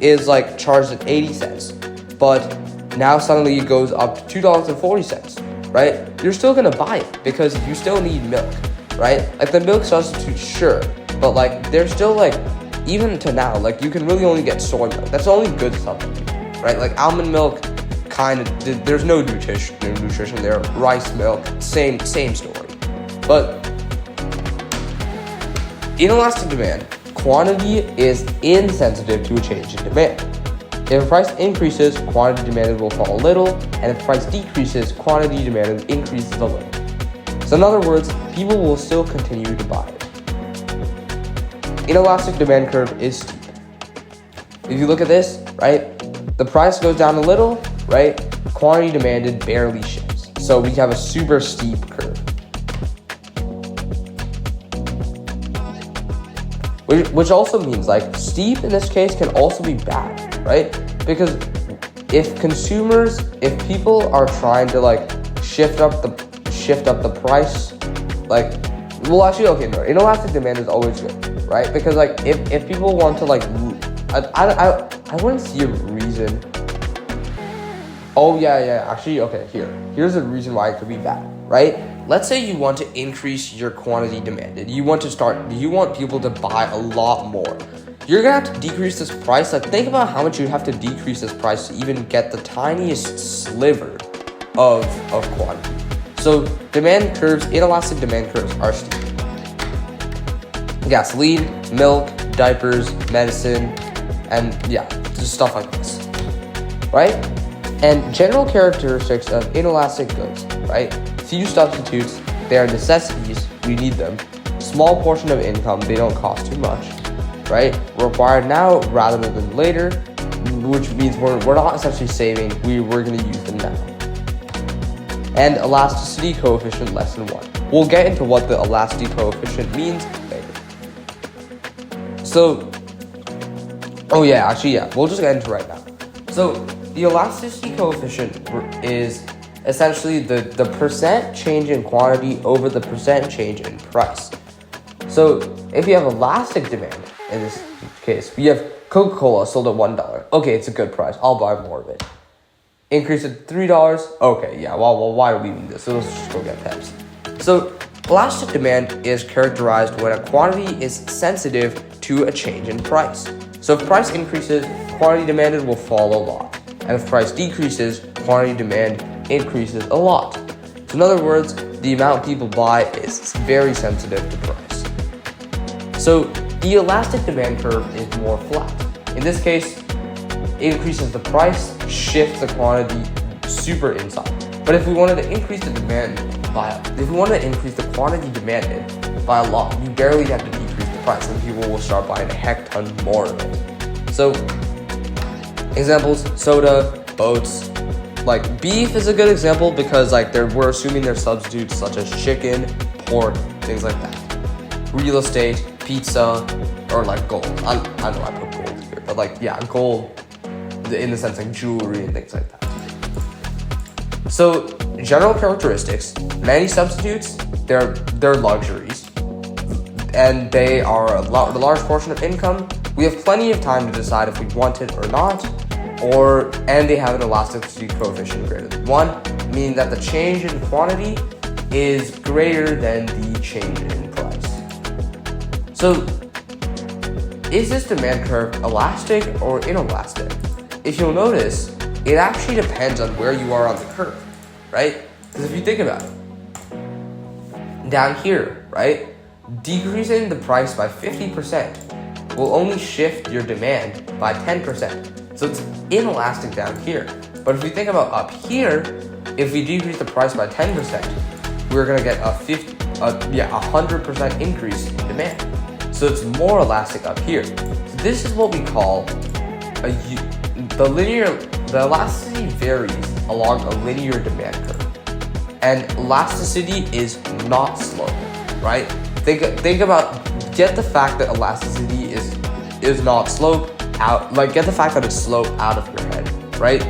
is like charged at 80 cents, but now suddenly it goes up to $2.40, right? You're still gonna buy it because you still need milk, right? Like the milk substitute, sure, but like they're still like, even to now, like you can really only get soy milk. That's the only good substitute, right? Like almond milk, there's no nutrition there. Rice milk, same story. But inelastic demand, quantity is insensitive to a change in demand. If price increases, quantity demanded will fall a little, and if price decreases, quantity demanded increases a little. So in other words, people will still continue to buy it. Inelastic demand curve is steep. If you look at this, right, the price goes down a little, right, quantity demanded barely shifts. So we have a super steep curve. Which also means like steep in this case can also be bad, right? Because if people are trying to like shift up the price, like, well actually, okay, no, inelastic demand is always good, right? Because like if people want to like, I wouldn't see a reason. Oh yeah, actually, okay, here's a reason why it could be bad, right? Let's say you want to increase your quantity demanded. You want people to buy a lot more. You're gonna have to decrease this price. Like, think about how much you have to decrease this price to even get the tiniest sliver of quantity. So demand curves, inelastic demand curves are steep. Gasoline, milk, diapers, medicine, and yeah, just stuff like this, right? And general characteristics of inelastic goods, right? Few substitutes, they are necessities, we need them. Small portion of income, they don't cost too much, right? Required now rather than later, which means we're not essentially saving, we're gonna use them now. And elasticity coefficient less than 1. We'll get into what the elasticity coefficient means later. So, oh yeah, actually yeah, we'll just get into it right now. So, the elasticity coefficient is essentially the percent change in quantity over the percent change in price. So if you have elastic demand, in this case, we have Coca-Cola sold at $1. Okay, it's a good price. I'll buy more of it. Increase it to $3. Okay, yeah, well, why are we doing this? So let's just go get Pepsi. So elastic demand is characterized when a quantity is sensitive to a change in price. So if price increases, quantity demanded will fall a lot. And if price decreases, quantity demand increases a lot. So in other words, the amount people buy is very sensitive to price. So the elastic demand curve is more flat. In this case, it increases the price, shifts the quantity super inside. But if we wanted to increase the quantity demanded by a lot, we barely have to decrease the price, and people will start buying a heck ton more of it. So examples: soda, boats. Like beef is a good example because like we're assuming there's substitutes such as chicken, pork, things like that. Real estate, pizza, or like gold. I know I put gold here, but like yeah, gold in the sense like jewelry and things like that. So general characteristics: many substitutes, they're luxuries, and they are a large portion of income. We have plenty of time to decide if we want it or not. And they have an elasticity coefficient greater than 1, meaning that the change in quantity is greater than the change in price. So, is this demand curve elastic or inelastic? If you'll notice, it actually depends on where you are on the curve, right? Because if you think about it, down here, right, decreasing the price by 50% will only shift your demand by 10%. So it's inelastic down here. But if we think about up here, if we decrease the price by 10%, we're gonna get a 100% increase in demand. So it's more elastic up here. So this is what we call the elasticity varies along a linear demand curve. And elasticity is not slope, right? Think about, get the fact that elasticity is not slope out, like get the fact that it's slope out of your head, right?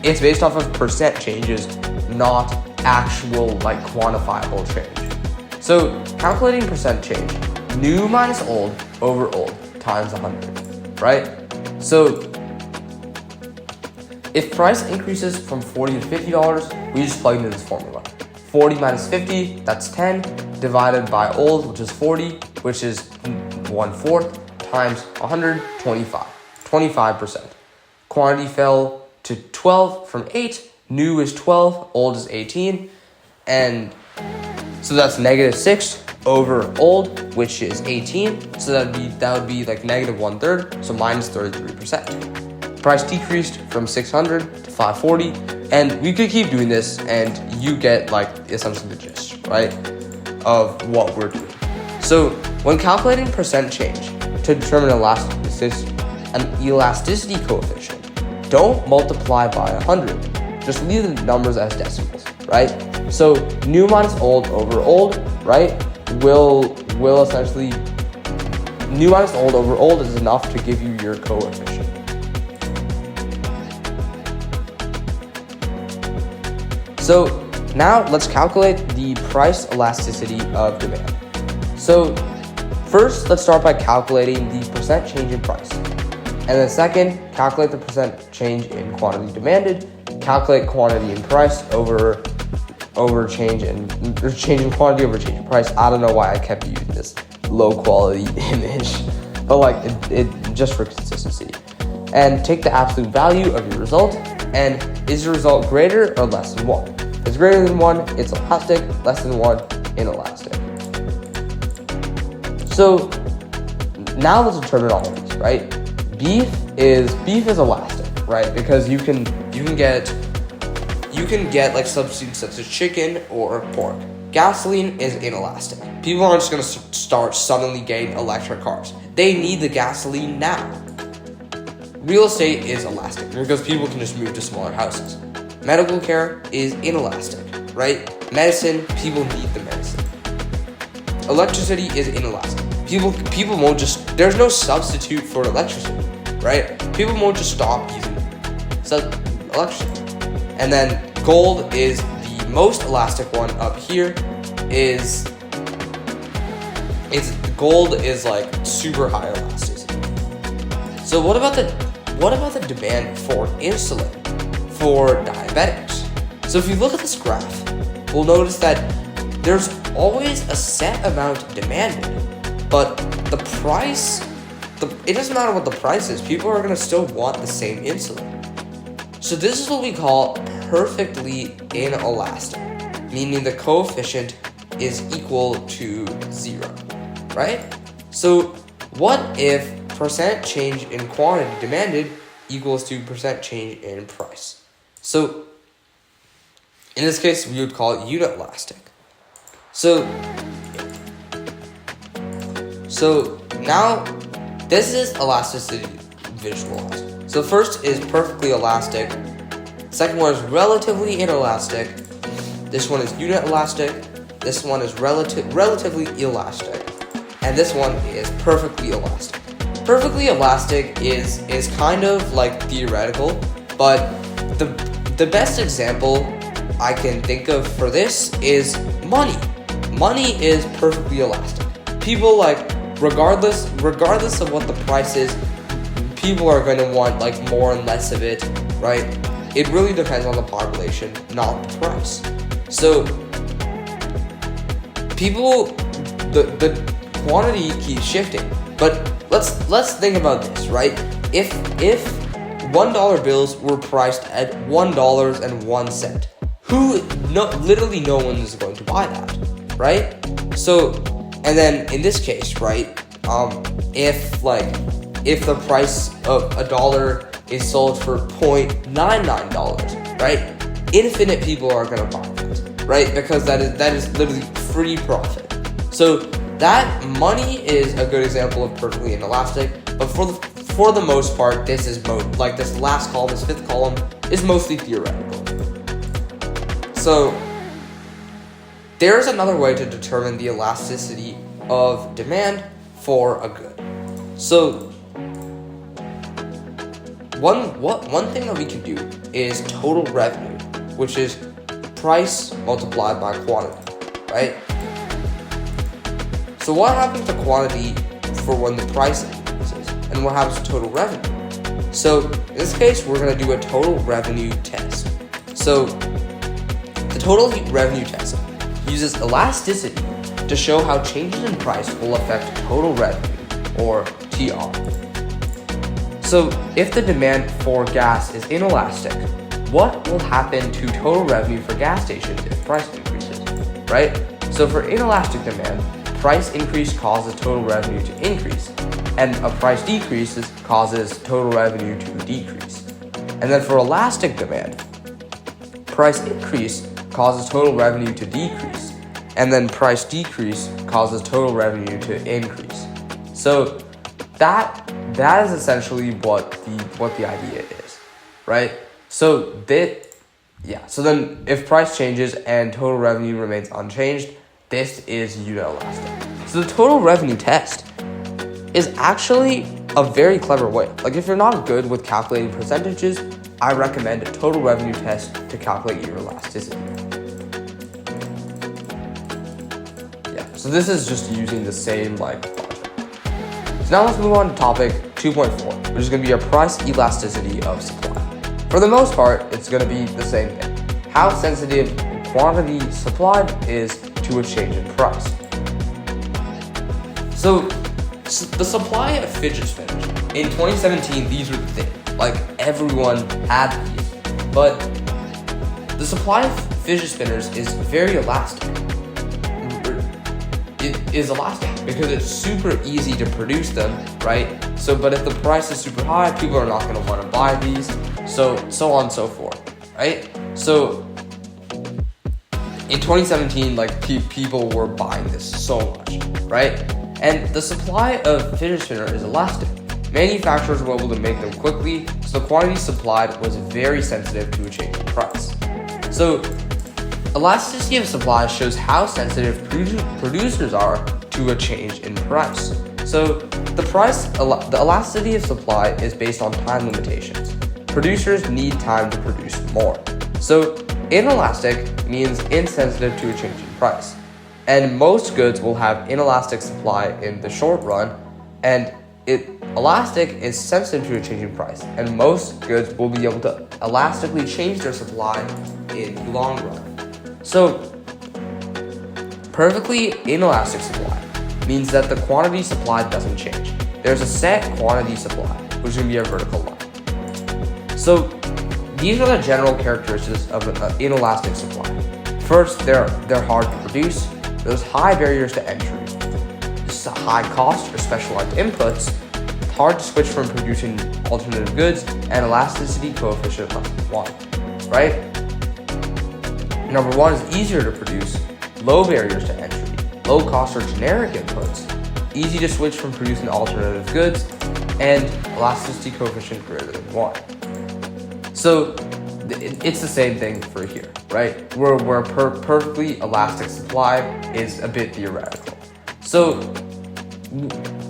It's based off of percent changes, not actual like quantifiable change. So calculating percent change, new minus old over old times 100, right? So if price increases from $40 to $50, we just plug into this formula. 40 minus 50, that's 10, divided by old, which is 40, which is 1/4, times 125, 25%. Quantity fell to 12 from 8, new is 12, old is 18, and so that's -6 over old, which is 18. So that would be like negative 1/3, so minus 33%. Price decreased from 600 to 540, and we could keep doing this, and you get like essentially the gist, right, of what we're doing. So when calculating percent change to determine an elasticity coefficient, don't multiply by 100. Just leave the numbers as decimals, right? So new minus old over old, right, will essentially, new minus old over old is enough to give you your coefficient. So now let's calculate the price elasticity of demand. So first, let's start by calculating the percent change in price. And then second, calculate the percent change in quantity demanded. Calculate quantity in price over change in quantity over change in price. I don't know why I kept using this low quality image, but like it just for consistency. And take the absolute value of your result. And is your result greater or less than 1? If it's greater than 1, it's elastic. Less than 1, inelastic. So now let's determine all of these, right? Beef is elastic, right? Because you can get like substitutes such as chicken or pork. Gasoline is inelastic. People aren't just gonna start suddenly getting electric cars. They need the gasoline now. Real estate is elastic because people can just move to smaller houses. Medical care is inelastic, right? Medicine, people need the medicine. Electricity is inelastic. People won't just, there's no substitute for electricity, right? People won't just stop using electricity. And then gold is the most elastic one up here. Gold is like super high elasticity. So what about the demand for insulin for diabetics? So if you look at this graph, we'll notice that there's always a set amount demanded, but the price, it doesn't matter what the price is, people are gonna still want the same insulin. So this is what we call perfectly inelastic, meaning the coefficient is equal to 0, right? So what if percent change in quantity demanded equals to percent change in price? So in this case, we would call it unit elastic. So now this is elasticity visualized. So first is perfectly elastic. Second one is relatively inelastic. This one is unit elastic. This one is relatively elastic. And this one is perfectly elastic. Perfectly elastic is kind of like theoretical, but the best example I can think of for this is money. Money is perfectly elastic. People like, regardless of what the price is, people are going to want like more and less of it, right? It really depends on the population, not the price. So the quantity keeps shifting. But let's think about this, right? If $1 bills were priced at $1.01, literally no one is going to buy that, right? So, and then in this case, right, if the price of $1 is sold for $0.99, right, infinite people are gonna buy that, right? Because that is literally free profit. So that money is a good example of perfectly inelastic, but for the most part, this is like this last column, this fifth column, is mostly theoretical. So there's another way to determine the elasticity of demand for a good. So one thing that we can do is total revenue, which is price multiplied by quantity, right? So what happens to quantity for when the price increases, and what happens to total revenue? So in this case, we're going to do a total revenue test. So the total revenue test uses elasticity to show how changes in price will affect total revenue, or TR. So if the demand for gas is inelastic, what will happen to total revenue for gas stations if price increases, right? So for inelastic demand, price increase causes total revenue to increase, and a price decrease causes total revenue to decrease. And then for elastic demand, price increase causes total revenue to decrease, and then price decrease causes total revenue to increase. So that is essentially what the idea is, right? So then if price changes and total revenue remains unchanged, this is unit elastic. So the total revenue test is actually a very clever way. Like, if you're not good with calculating percentages, I recommend a total revenue test to calculate your elasticity. Yeah, so this is just using the same project. So now let's move on to topic 2.4, which is going to be a price elasticity of supply. For the most part, it's going to be the same thing. How sensitive quantity supplied is to a change in price. So the supply of fidget spinners, in 2017, these were the thing. Like, everyone had these. But the supply of fidget spinners is very elastic. It is elastic because it's super easy to produce them, right? But if the price is super high, people are not going to want to buy these, so on and so forth, right? So in 2017, people were buying this so much, right? And the supply of fidget spinner is elastic. Manufacturers were able to make them quickly, so the quantity supplied was very sensitive to a change in price. So elasticity of supply shows how sensitive producers are to a change in price. So the elasticity of supply is based on time limitations. Producers need time to produce more. So inelastic means insensitive to a change in price. And most goods will have inelastic supply in the short run, and elastic is sensitive to a change in price. And most goods will be able to elastically change their supply in the long run. So perfectly inelastic supply means that the quantity supplied doesn't change. There's a set quantity supply, which is going to be a vertical line. So these are the general characteristics of an inelastic supply. First, they're hard to produce. There's high barriers to entry. This is a high cost for specialized inputs. It's hard to switch from producing alternative goods, and elasticity coefficient less than 1, right? Number 1 is easier to produce, low barriers to entry, low cost for generic inputs, easy to switch from producing alternative goods, and elasticity coefficient greater than 1. So it's the same thing for here, right? Where perfectly elastic supply is a bit theoretical. So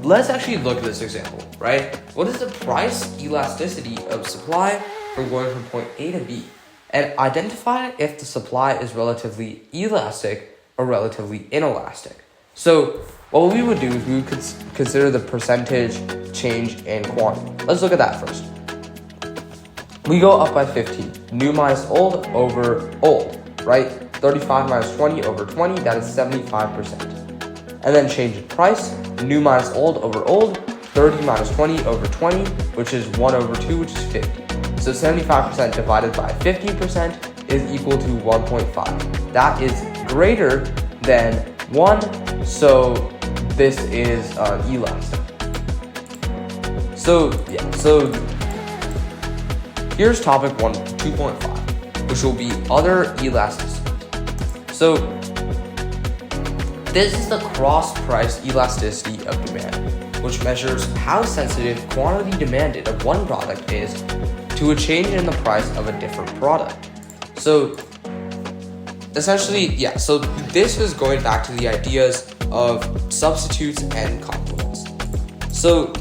let's actually look at this example, right? What is the price elasticity of supply from going from point A to B? And identify if the supply is relatively elastic or relatively inelastic. So what we would do is we would consider the percentage change in quantity. Let's look at that first. We go up by 15. New minus old over old, right? 35 minus 20 over 20, that is 75%. And then change in price, new minus old over old, 30 minus 20 over 20, which is 1 over 2, which is 50. So 75% divided by 50% is equal to 1.5. That is greater than 1, so this is elastic. So here's topic 2.5, which will be other elasticities. So this is the cross-price elasticity of demand, which measures how sensitive quantity demanded of one product is to a change in the price of a different product. So essentially, so this is going back to the ideas of substitutes and complements. So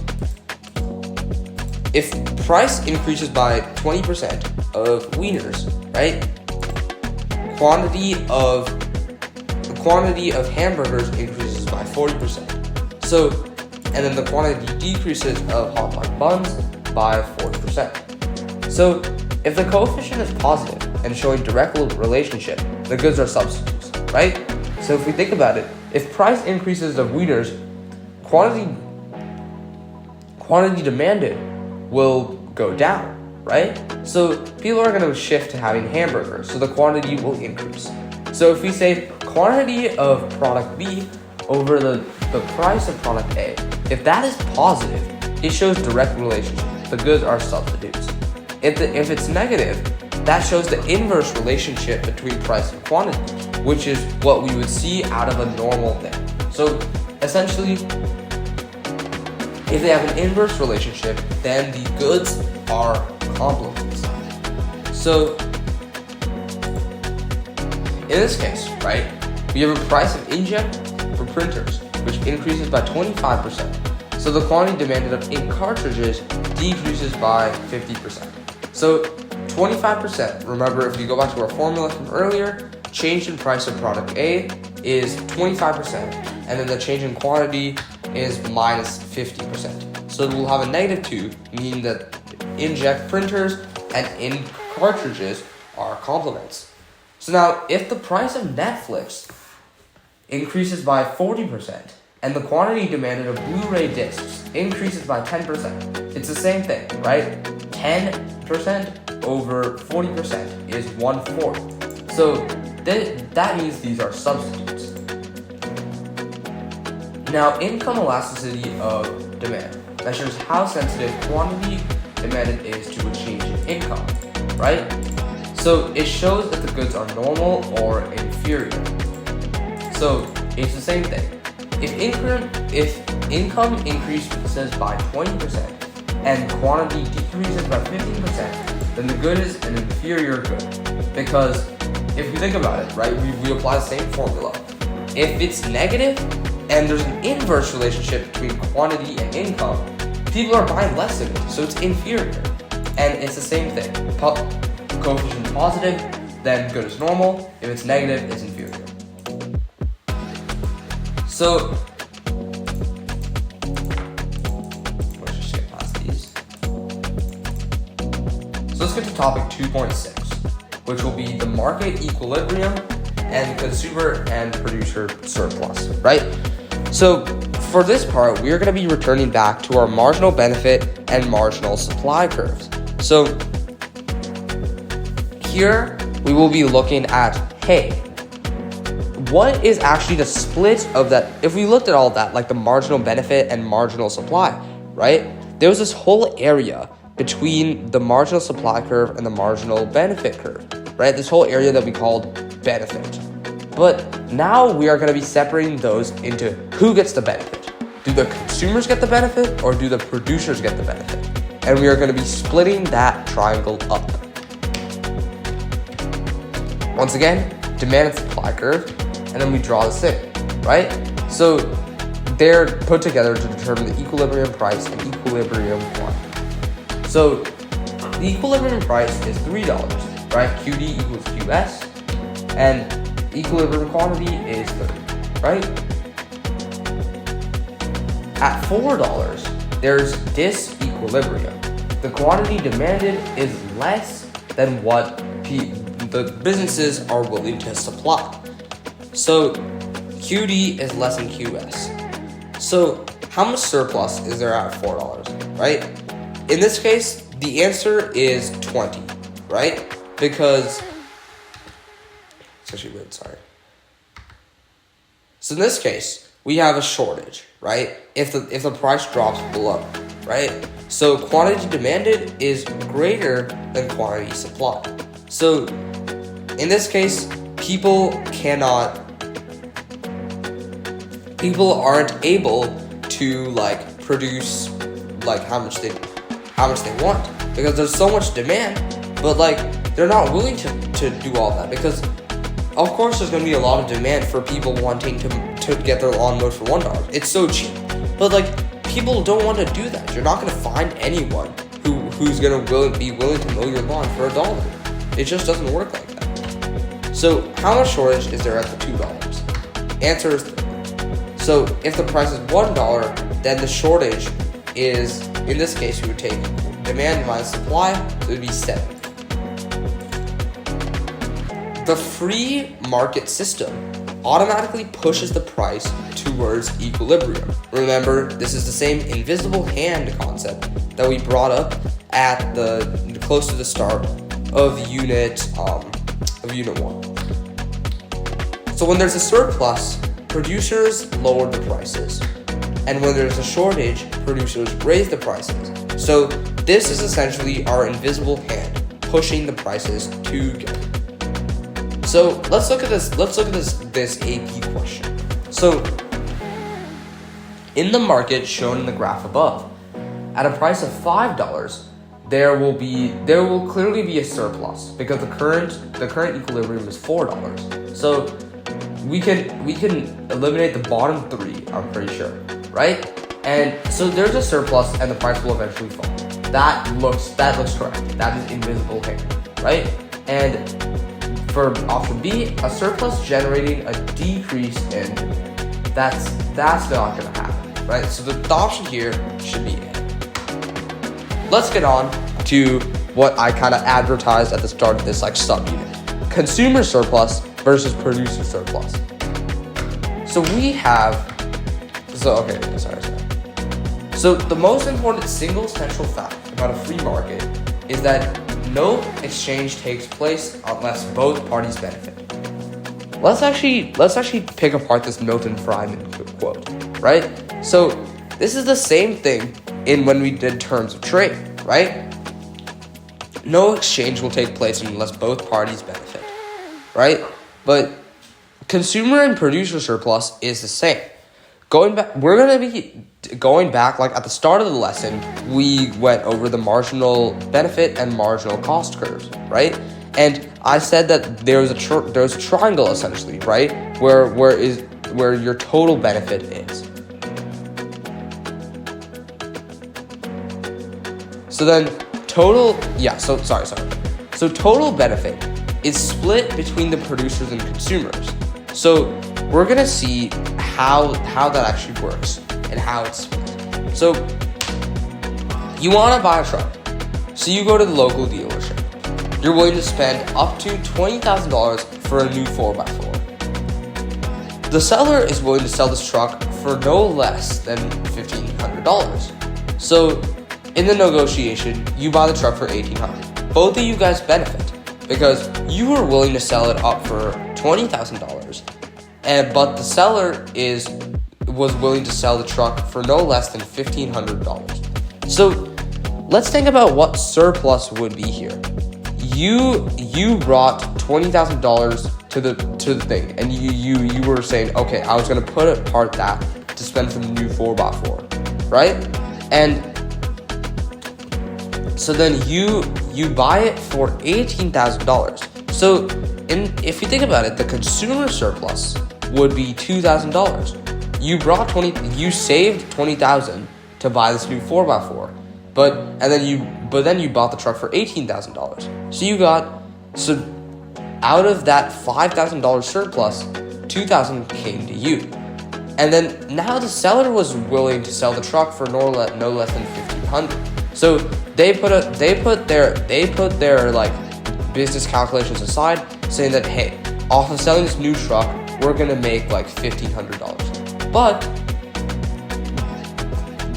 if price increases by 20% of wieners, right? The quantity of hamburgers increases by 40%. So, and then the quantity decreases of hot dog buns by 40%. So if the coefficient is positive and showing direct relationship, the goods are substitutes, right? So if we think about it, if price increases of wieners, quantity demanded will go down, right? So people are going to shift to having hamburgers, so the quantity will increase. So if we say quantity of product B over the price of product A, if that is positive, it shows direct relationship. The goods are substitutes. If it's negative, that shows the inverse relationship between price and quantity, which is what we would see out of a normal thing. So essentially, if they have an inverse relationship, then the goods are complements. So in this case, right, we have a price of inkjet for printers, which increases by 25%. So the quantity demanded of ink cartridges decreases by 50%. So 25%, remember if you go back to our formula from earlier, change in price of product A is 25%, and then the change in quantity is minus 50%. So we'll have a -2, meaning that inkjet printers and ink cartridges are complements. So now, if the price of Netflix increases by 40%, and the quantity demanded of Blu-ray discs increases by 10%, it's the same thing, right? 10% over 40% is 1/4. So that means these are substitutes. Now, income elasticity of demand measures how sensitive quantity demanded is to a change in income, right? So it shows if the goods are normal or inferior. So it's the same thing. If income increases by 20% and quantity decreases by 15%, then the good is an inferior good. Because if we think about it, right, we apply the same formula. If it's negative and there's an inverse relationship between quantity and income, people are buying less of it, so it's inferior. And it's the same thing. Coefficient positive, then good is normal. If it's negative, it's inferior. So let's just get past these. So let's get to topic 2.6, which will be the market equilibrium and consumer and producer surplus, right? So for this part, we are going to be returning back to our marginal benefit and marginal supply curves. So here we will be looking at, hey, what is actually the split of that? If we looked at all that, like the marginal benefit and marginal supply, right? There was this whole area between the marginal supply curve and the marginal benefit curve, right? This whole area that we called benefit. But now we are going to be separating those into who gets the benefit. Do the consumers get the benefit or do the producers get the benefit? And we are going to be splitting that triangle up. Once again, demand and supply curve, and then we draw this in, right? So they're put together to determine the equilibrium price and equilibrium quantity. So the equilibrium price is $3, right? QD equals QS, and equilibrium quantity is 30, right? At $4, there's disequilibrium. The quantity demanded is less than what the businesses are willing to supply. So QD is less than QS. So how much surplus is there at $4, right? In this case, the answer is 20, right? Because it's actually weird, sorry. So in this case, we have a shortage, right? If the price drops below, right? So quantity demanded is greater than quantity supplied. So in this case, people aren't able to produce how much they want, because there's so much demand, but they're not willing to do all that, because of course there's going to be a lot of demand for people wanting to get their lawn mowed for $1. It's so cheap, but people don't want to do that. You're not going to find anyone who's going to be willing to mow your lawn for $1. It just doesn't work like that. So how much shortage is there at the $2? Answer is 3. So if the price is $1, then the shortage is, in this case, we would take demand minus supply, so it would be 7. The free market system automatically pushes the price towards equilibrium. Remember, this is the same invisible hand concept that we brought up at close to the start of unit 1. So when there's a surplus, producers lower the prices. And when there's a shortage, producers raise the prices. So this is essentially our invisible hand pushing the prices together. So let's look at this AP question. So in the market shown in the graph above, at a price of $5, there will clearly be a surplus because the current equilibrium is $4. So we can eliminate the bottom three, I'm pretty sure, right? And so there's a surplus and the price will eventually fall. That looks correct. That is invisible hand, right? And for option B, a surplus generating a decrease in, that's not gonna happen, right? So the option here should be A. Let's get on to what I kind of advertised at the start of this sub-unit. Consumer surplus versus producer surplus. So So the most important single central fact about a free market is that no exchange takes place unless both parties benefit. Let's actually pick apart this Milton Friedman quote, right? So this is the same thing when we did terms of trade, right? No exchange will take place unless both parties benefit, right? But consumer and producer surplus is the same. We're going to be going back, like at the start of the lesson, we went over the marginal benefit and marginal cost curves, right? And I said that there's a triangle essentially, right? Where your total benefit is. So then So total benefit is split between the producers and consumers. So we're gonna see how that actually works and how it's split. So you wanna buy a truck. So you go to the local dealership. You're willing to spend up to $20,000 for a new 4x4. The seller is willing to sell this truck for no less than $1,500. So in the negotiation, you buy the truck for $1,800. Both of you guys benefit because you were willing to sell it up for $20,000, but the seller was willing to sell the truck for no less than $1,500. So let's think about what surplus would be here. You brought $20,000 to the thing, and you were saying, okay, I was gonna put apart that to spend for the new 4x4, right? And so then you buy it for $18,000. So if you think about it, the consumer surplus would be $2,000. You saved $20,000 to buy this new 4x4, but then you bought the truck for $18,000. So out of that $5,000 surplus, $2,000 came to you. And then now the seller was willing to sell the truck for no less than $1,500. So they put their like business calculations aside, saying that, hey, off of selling this new truck, we're gonna make like $1,500. But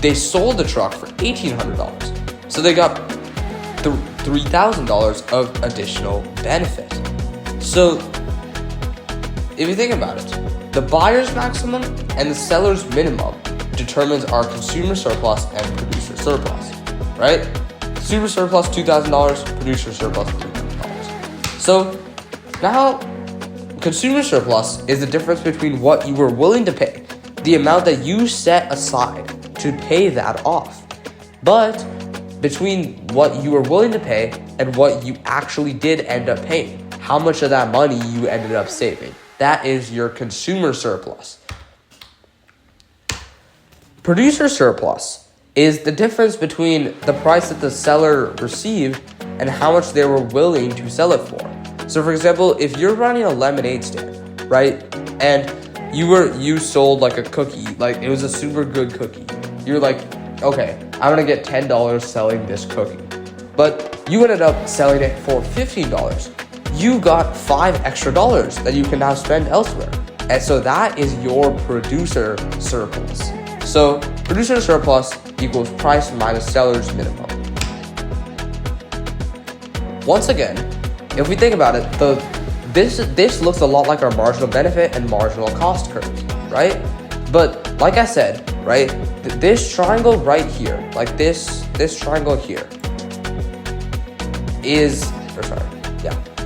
they sold the truck for $1,800. So they got $3,000 of additional benefit. So if you think about it, the buyer's maximum and the seller's minimum determines our consumer surplus and producer surplus, right? Consumer surplus $2,000, producer surplus $3,000. So now consumer surplus is the difference between what you were willing to pay, the amount that you set aside to pay that off, but between what you were willing to pay and what you actually did end up paying, how much of that money you ended up saving. That is your consumer surplus. Producer surplus is the difference between the price that the seller received and how much they were willing to sell it for. So for example, if you're running a lemonade stand, right, and you sold like a cookie, like it was a super good cookie. You're like, okay, I'm gonna get $10 selling this cookie. But you ended up selling it for $15. You got $5 extra that you can now spend elsewhere. And so that is your producer surplus. So producer surplus equals price minus seller's minimum. Once again, if we think about it, this looks a lot like our marginal benefit and marginal cost curves. right? But like I said, right, this triangle right here, like this triangle here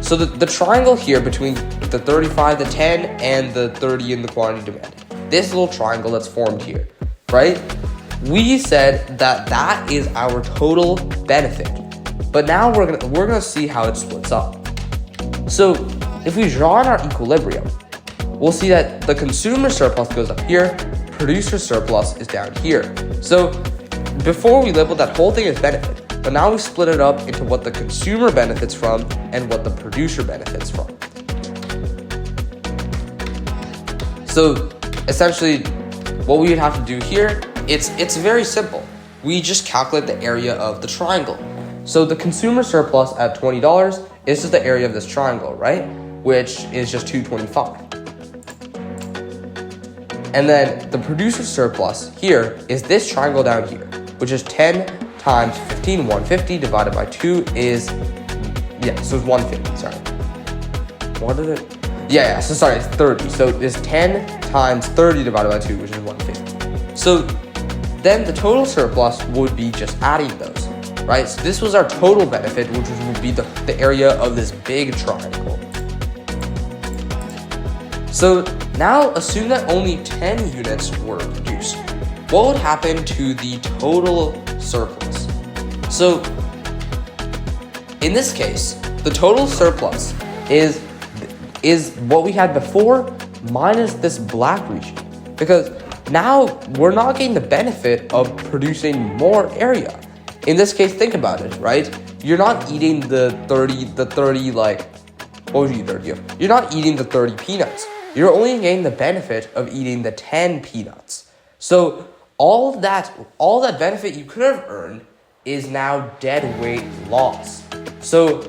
so the triangle here between the 35, the 10, and the 30 in the quantity demand, this little triangle that's formed here, right? We said that is our total benefit. But now we're gonna see how it splits up. So if we draw in our equilibrium, we'll see that the consumer surplus goes up here, producer surplus is down here. So before we labeled that whole thing as benefit, but now we split it up into what the consumer benefits from and what the producer benefits from. So essentially what we would have to do here, it's very simple. We just calculate the area of the triangle. So the consumer surplus at $20 is just the area of this triangle, right? Which is just $225. And then the producer surplus here is this triangle down here, which is 10 times 15, 150 divided by 2 is, so it's 150, sorry. What did it? So sorry, it's 30. So it's 10 times 30 divided by 2, which is 150. So then the total surplus would be just adding those, right? So this was our total benefit, which would be the area of this big triangle. So now assume that only 10 units were produced. What would happen to the total surplus? So in this case, the total surplus is what we had before minus this black region, because now we're not getting the benefit of producing more area. In this case, think about it, right? You're not eating the 30 like, what would you eat 30 of? You're not eating the 30 peanuts. You're only getting the benefit of eating the 10 peanuts. So all that benefit you could have earned is now dead weight loss. So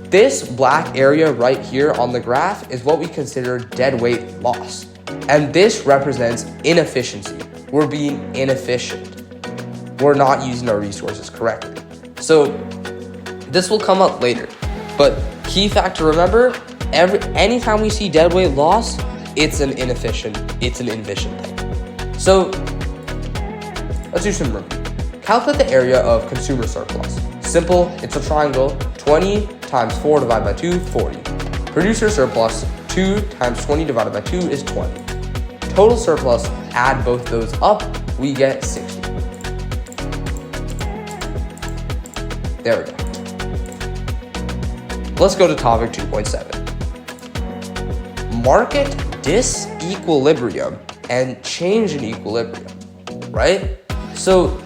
this black area right here on the graph is what we consider dead weight loss. And this represents inefficiency. We're being inefficient. We're not using our resources correctly. So this will come up later. But key fact to remember, anytime we see dead weight loss, it's an inefficient thing. So let's do some review. Calculate the area of consumer surplus. Simple, it's a triangle. 20 times 4 divided by 2, 40. Producer surplus, 2 times 20 divided by 2 is 20. Total surplus, add both those up, we get 60. There we go. Let's go to topic 2.7. Market disequilibrium and change in equilibrium, right? So,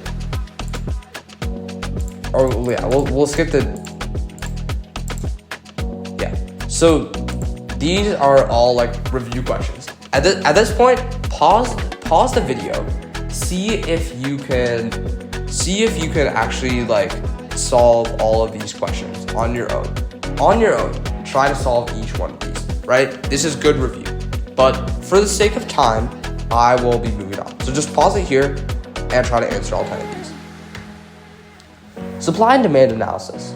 we'll skip So these are all like review questions. At this point, pause the video, see if you can actually like solve all of these questions on your own. Try to solve each one of these, right? This is good review, but for the sake of time, I will be moving on. So just pause it here and try to answer all 10 of these. Supply and demand analysis.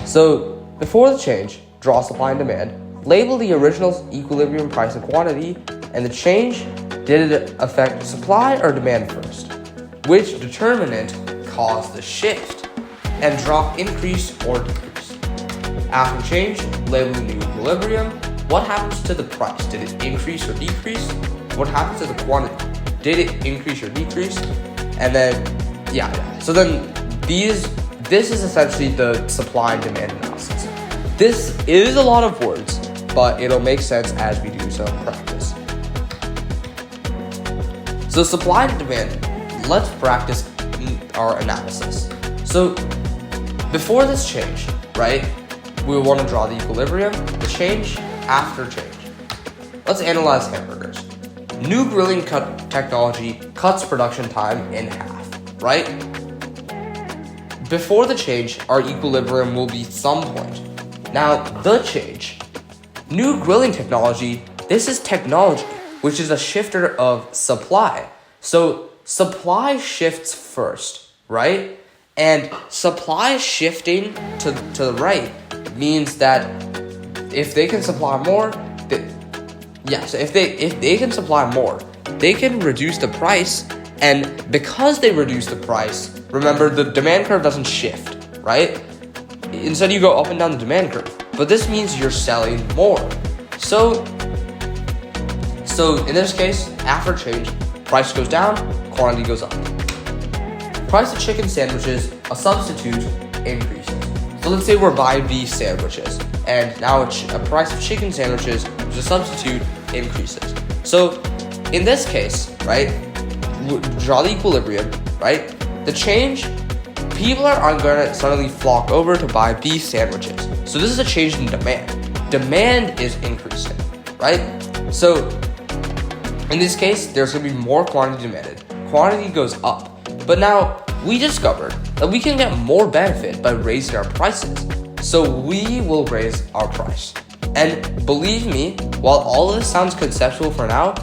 So before the change, draw supply and demand, label the original equilibrium price and quantity, and the change, did it affect supply or demand first? Which determinant caused the shift? And drop increase or decrease. After change, label the new equilibrium. What happens to the price? Did it increase or decrease? What happens to the quantity? Did it increase or decrease? And then, So then this is essentially the supply and demand analysis. This is a lot of words, but it'll make sense as we do some practice. So supply and demand, let's practice our analysis. So before this change, right, we want to draw the equilibrium, the change, after change. Let's analyze hamburgers. New grilling technology cuts production time in half, right? Before the change, our equilibrium will be some point. Now, the change. New grilling technology, this is technology, which is a shifter of supply. So supply shifts first, right? And supply shifting to the right means that if they can supply more, yeah, so if they can supply more, they can reduce the price, and because they reduce the price, remember the demand curve doesn't shift, right? Instead you go up and down the demand curve, but this means you're selling more. So in this case, after change, price goes down, quantity goes up. Price of chicken sandwiches, a substitute, increases. So let's say we're buying beef sandwiches, and now a price of chicken sandwiches, which is a substitute, increases. So in this case, right, draw the equilibrium, right? The change, people aren't going to suddenly flock over to buy beef sandwiches. So this is a change in demand. Demand is increasing, right? So in this case, there's going to be more quantity demanded. Quantity goes up. But now we discovered that we can get more benefit by raising our prices. So we will raise our price. And believe me, while all of this sounds conceptual for now,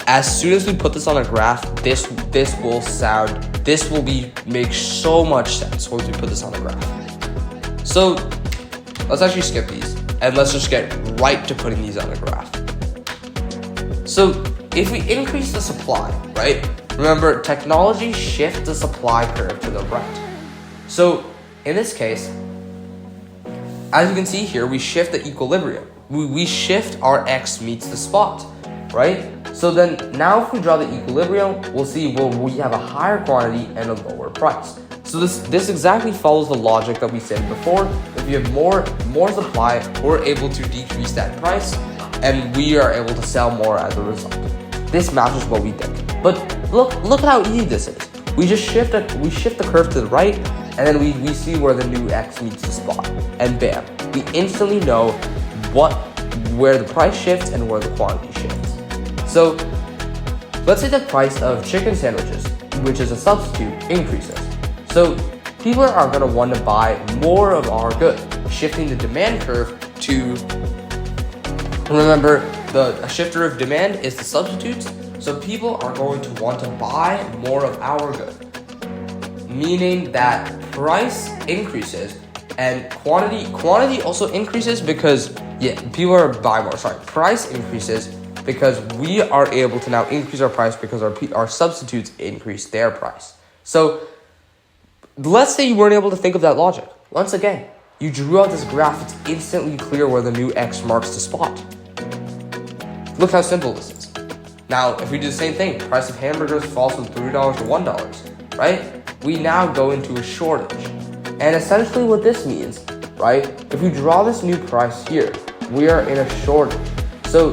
as soon as we put this on a graph, this will make so much sense once we put this on a graph. So let's actually skip these and let's just get right to putting these on a graph. So if we increase the supply, right? Remember, technology shifts the supply curve to the right. So in this case, as you can see here, we shift the equilibrium. We shift our x meets the spot, right? So then now if we draw the equilibrium, we'll see, well, we have a higher quantity and a lower price. So this exactly follows the logic that we said before. If you have more supply, we're able to decrease that price and we are able to sell more as a result. This matches what we did. But look at how easy this is. We just shift the curve to the right, and then we see where the new x meets the spot, and bam, we instantly know where the price shifts and where the quantity shifts. So let's say the price of chicken sandwiches, which is a substitute, increases. So people are going to want to buy more of our good, shifting the demand curve to, remember, the shifter of demand is the substitutes. So people are going to want to buy more of our good, meaning that price increases and quantity also increases because people are buying more. Price increases because we are able to now increase our price because our substitutes increase their price. So let's say you weren't able to think of that logic. Once again, you drew out this graph. It's instantly clear where the new x marks the spot. Look how simple this is. Now, if we do the same thing, price of hamburgers falls from $3 to $1, right? We now go into a shortage. And essentially what this means, right? If we draw this new price here, we are in a shortage. So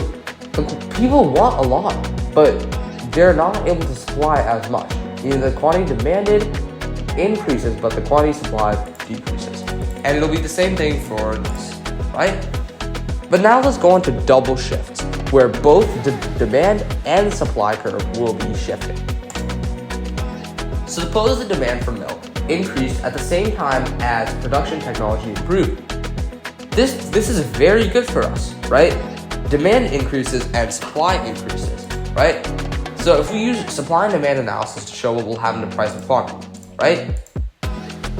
people want a lot, but they're not able to supply as much. The quantity demanded increases, but the quantity supplied decreases. And it'll be the same thing for this, right? But now let's go on to double shifts, where both the demand and supply curve will be shifting. Suppose the demand for milk increased at the same time as production technology improved. This is very good for us, right? Demand increases and supply increases, right? So if we use supply and demand analysis to show what will happen to price and quantity, right?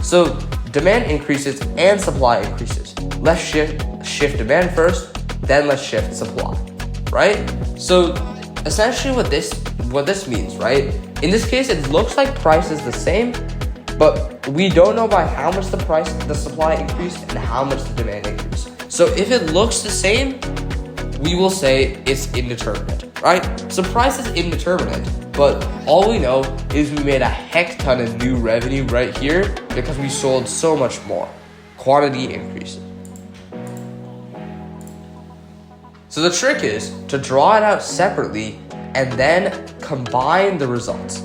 So demand increases and supply increases. Let's shift demand first, then let's shift supply. Right? So essentially what this means, right? In this case, it looks like price is the same, but we don't know by how much the supply increased and how much the demand increased. So if it looks the same, we will say it's indeterminate, right? So price is indeterminate, but all we know is we made a heck ton of new revenue right here because we sold so much more. Quantity increases. So the trick is to draw it out separately and then combine the results.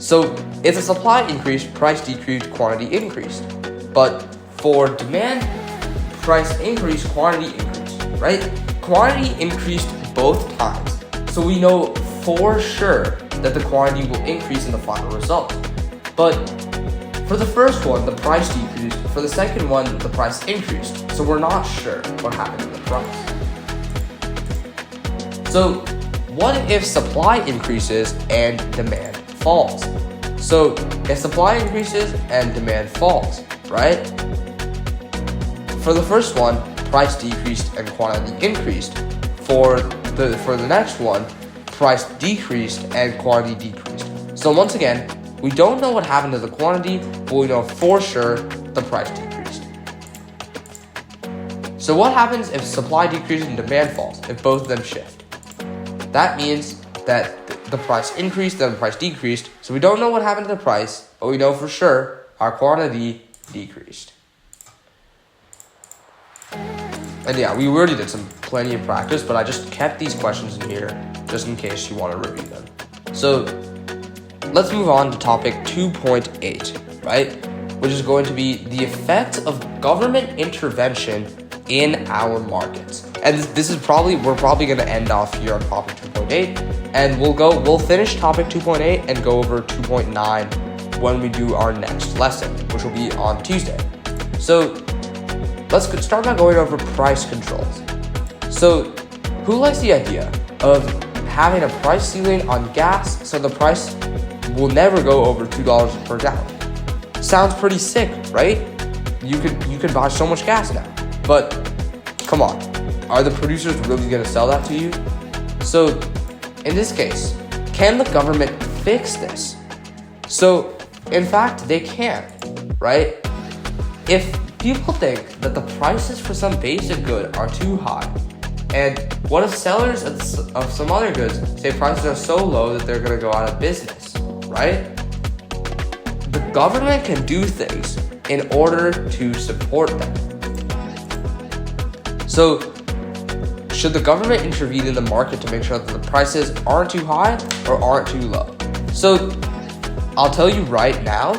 So if the supply increased, price decreased, quantity increased. But for demand, price increased, quantity increased, right? Quantity increased both times. So we know for sure that the quantity will increase in the final result. But for the first one, the price decreased. For the second one, the price increased. So we're not sure what happened to the price. So what if supply increases and demand falls? So if supply increases and demand falls, right? For the first one, price decreased and quantity increased. For for the next one, price decreased and quantity decreased. So once again, we don't know what happened to the quantity, but we know for sure the price decreased. So what happens if supply decreases and demand falls, if both of them shift? That means that the price increased, then the price decreased. So we don't know what happened to the price, but we know for sure our quantity decreased. And yeah, we already did plenty of practice, but I just kept these questions in here just in case you want to review them. So let's move on to topic 2.8, right? Which is going to be the effect of government intervention in our markets. And we're probably going to end off here on topic 2.8, and we'll finish topic 2.8 and go over 2.9 when we do our next lesson, which will be on Tuesday. So let's start by going over price controls. So who likes the idea of having a price ceiling on gas so the price will never go over $2 per gallon? Sounds pretty sick, right? You could buy so much gas now. But come on, are the producers really going to sell that to you? So in this case, can the government fix this? So in fact, they can, right? If people think that the prices for some basic good are too high, and what if sellers of some other goods say prices are so low that they're going to go out of business, right? The government can do things in order to support them. So should the government intervene in the market to make sure that the prices aren't too high or aren't too low? So I'll tell you right now,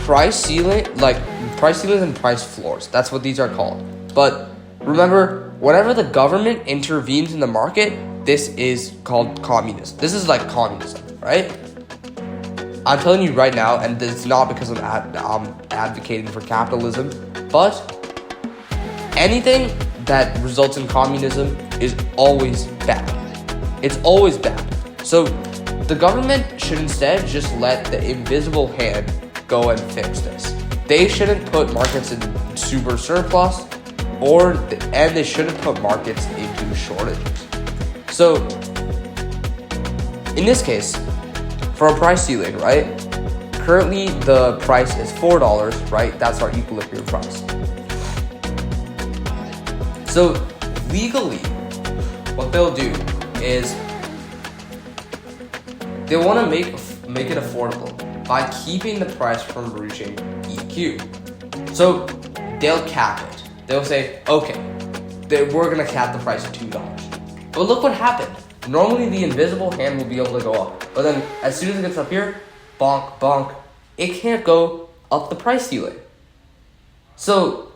price ceilings and price floors, that's what these are called. But remember, whenever the government intervenes in the market, this is called communism. This is like communism, right? I'm telling you right now, and it's not because I'm advocating for capitalism, but anything that results in communism is always bad. It's always bad. So the government should instead just let the invisible hand go and fix this. They shouldn't put markets in super surplus, and they shouldn't put markets into shortages. So in this case, for a price ceiling, right? Currently the price is $4, right? That's our equilibrium price. So legally, what they'll do is they want to make it affordable by keeping the price from reaching EQ. So they'll cap it. They'll say, okay, we're gonna cap the price at $2. But look what happened. Normally the invisible hand will be able to go up, but then as soon as it gets up here, bonk, bonk, it can't go up the price ceiling. So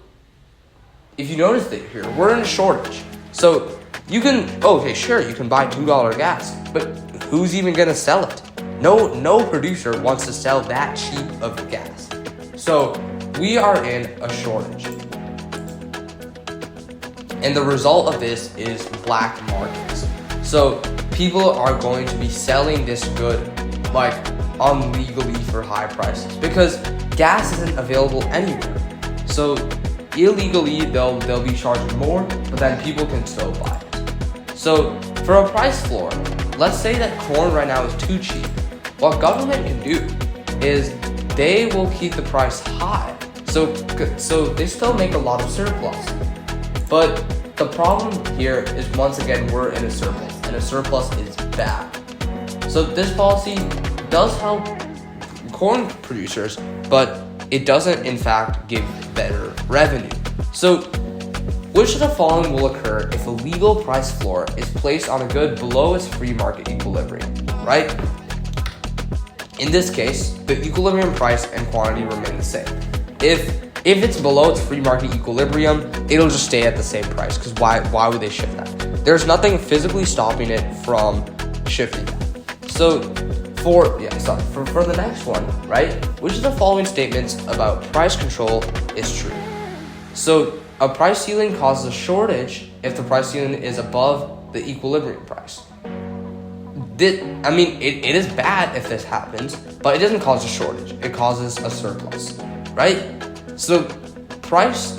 if you notice that here, we're in a shortage. So you can buy $2 gas, but who's even gonna sell it? No producer wants to sell that cheap of gas. So we are in a shortage. And the result of this is black markets. So people are going to be selling this good like illegally for high prices because gas isn't available anywhere. So illegally they'll be charging more, but then people can still buy it. So for a price floor, let's say that corn right now is too cheap. What government can do is they will keep the price high. So they still make a lot of surplus. But the problem here is, once again, we're in a surplus, and a surplus is bad. So this policy does help corn producers, but it doesn't in fact give better revenue. So which of the following will occur if a legal price floor is placed on a good below its free market equilibrium, right? In this case, the equilibrium price and quantity remain the same. If it's below its free market equilibrium, it'll just stay at the same price, because why would they shift that? There's nothing physically stopping it from shifting that. So for the next one, right? Which of the following statements about price control is true? So a price ceiling causes a shortage if the price ceiling is above the equilibrium price. It is bad if this happens, but it doesn't cause a shortage. It causes a surplus, right? So price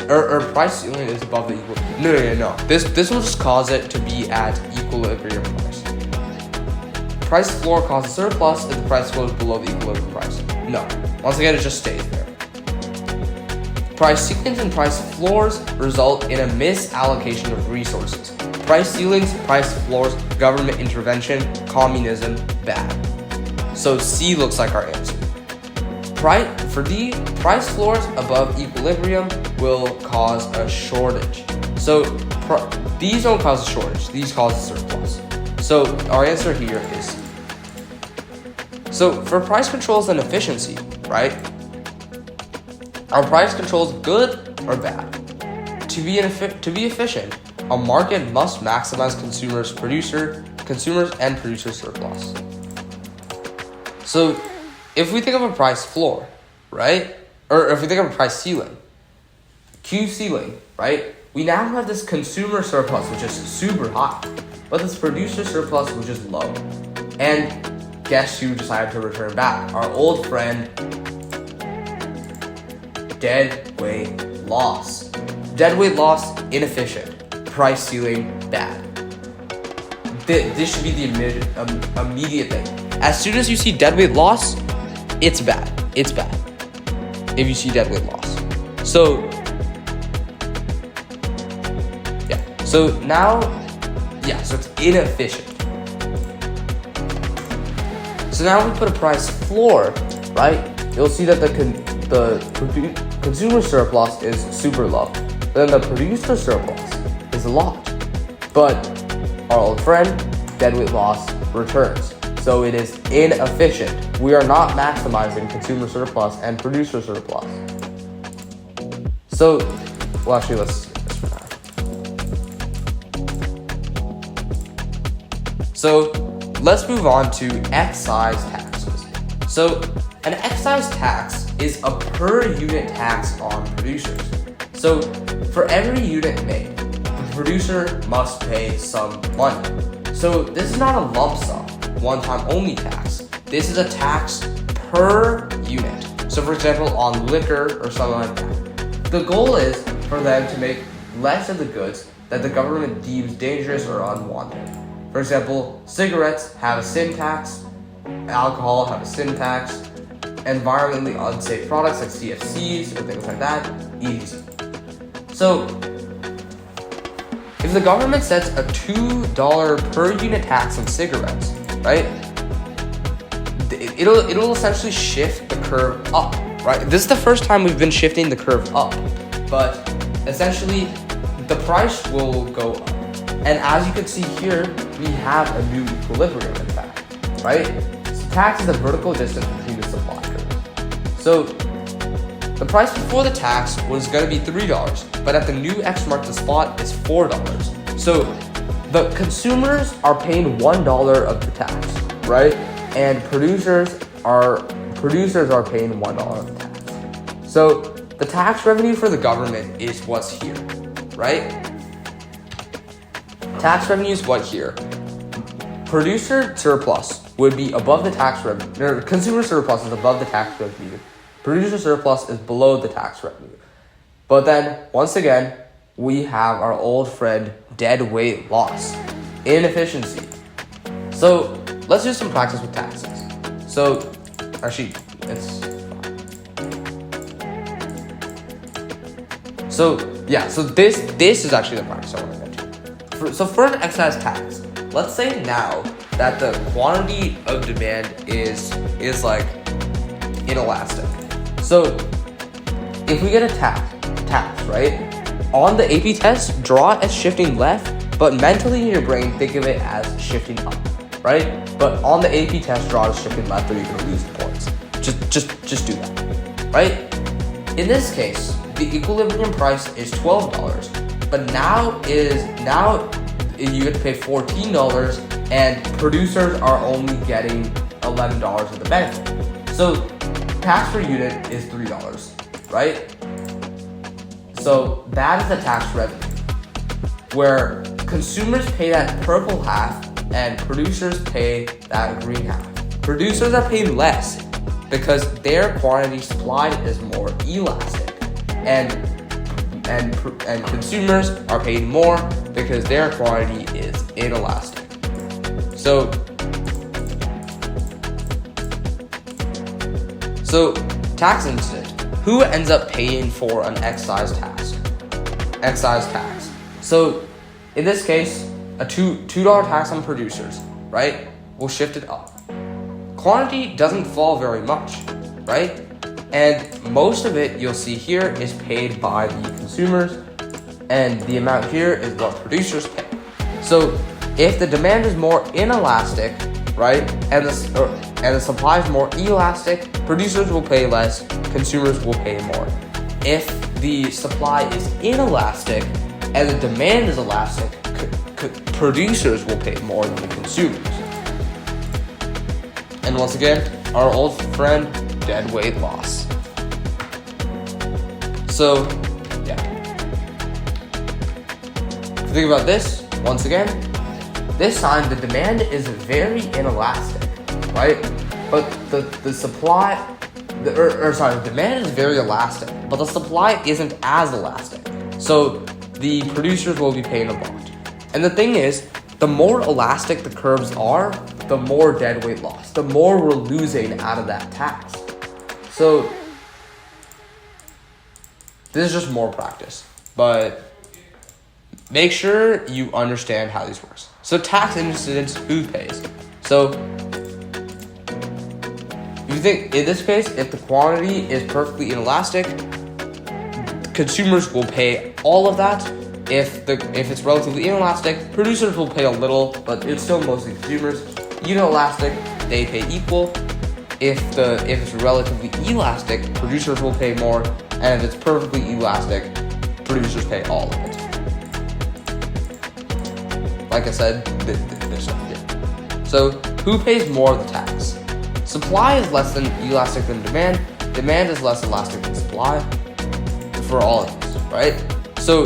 price ceiling is above the equal. No. This will just cause it to be at equilibrium price. Price floor causes surplus if the price floor is below the equilibrium price. No. Once again, it just stays there. Price ceilings and price floors result in a misallocation of resources. Price ceilings, price floors, government intervention, communism, bad. So C looks like our answer. For D, price floors above equilibrium will cause a shortage. So these don't cause a shortage, these cause a surplus. So our answer here is C. So for price controls and efficiency, right? Are price controls good or bad? To be efficient, a market must maximize consumers and producer surplus. So if we think of a price floor, right? Or if we think of a price ceiling, Q ceiling, right? We now have this consumer surplus, which is super high, but this producer surplus, which is low. And guess who decided to return back? Our old friend, dead weight loss. Dead weight loss, inefficient. Price ceiling, bad. This should be the immediate thing. As soon as you see dead weight loss, it's bad. It's bad. If you see dead weight loss. So, yeah. So it's inefficient. So now we put a price floor, right? You'll see that the consumer surplus is super low. Then the producer surplus is a lot. But our old friend, dead weight loss, returns. So it is inefficient. We are not maximizing consumer surplus and producer surplus. So, well, actually, let's do this for now. So let's move on to excise taxes. So an excise tax is a per unit tax on producers. So for every unit made, the producer must pay some money. So this is not a lump sum, one-time only tax. This is a tax per unit. So for example, on liquor or something like that. The goal is for them to make less of the goods that the government deems dangerous or unwanted. For example, cigarettes have a sin tax, alcohol have a sin tax, environmentally unsafe products like CFCs or things like that, easy. So, if the government sets a $2 per unit tax on cigarettes, right? It'll essentially shift the curve up, right? This is the first time we've been shifting the curve up, but essentially the price will go up. And as you can see here, we have a new equilibrium in fact, right? So tax is the vertical distance between the supply curves. So the price before the tax was going to be $3, but at the new X mark the spot is $4. So the consumers are paying $1 of the tax, right? And producers are paying $1 of the tax. So the tax revenue for the government is what's here, right? Tax revenue is what here. Producer surplus would be above the tax revenue, or consumer surplus is above the tax revenue. Producer surplus is below the tax revenue. But then, once again, we have our old friend, dead weight loss, inefficiency. So let's do some practice with taxes. So, actually, it's so this is actually the practice I want to get to. So for an excise tax, let's say now that the quantity of demand is like inelastic. So if we get a tax, right? On the AP test, draw it as shifting left, but mentally in your brain, think of it as shifting up, right? But on the AP test, draw it as shifting left, or you're gonna lose the points. Just do that, right? In this case, the equilibrium price is $12, but now you have to pay $14, and producers are only getting $11 of the benefit. So tax per unit is $3, right? So that is the tax revenue, where consumers pay that purple half and producers pay that green half. Producers are paying less because their quantity supplied is more elastic, and and consumers are paid more because their quantity is inelastic. So tax incident. Who ends up paying for an excise tax? So in this case, a $2 tax on producers, right? We'll shift it up. Quantity doesn't fall very much, right? And most of it you'll see here is paid by the consumers, and the amount here is what producers pay. So if the demand is more inelastic, right, and the supply is more elastic, producers will pay less, consumers will pay more. If the supply is inelastic and the demand is elastic, producers will pay more than the consumers. And once again, our old friend, deadweight loss. So, yeah. Think about this, once again. This time, the demand is very inelastic, right? But the supply, the demand is very elastic, but the supply isn't as elastic. So the producers will be paying a lot. And the thing is, the more elastic the curves are, the more deadweight loss, the more we're losing out of that tax. So this is just more practice, but make sure you understand how these works. So tax incidence, who pays? So you think in this case, if the quantity is perfectly inelastic, consumers will pay all of that. If it's relatively inelastic, producers will pay a little, but it's still mostly consumers. Inelastic, they pay equal. If it's relatively elastic, producers will pay more, and if it's perfectly elastic, producers pay all of it. Like I said, there's something here. So who pays more of the tax? Supply is less than elastic than demand. Demand is less elastic than supply. For all of these, right? So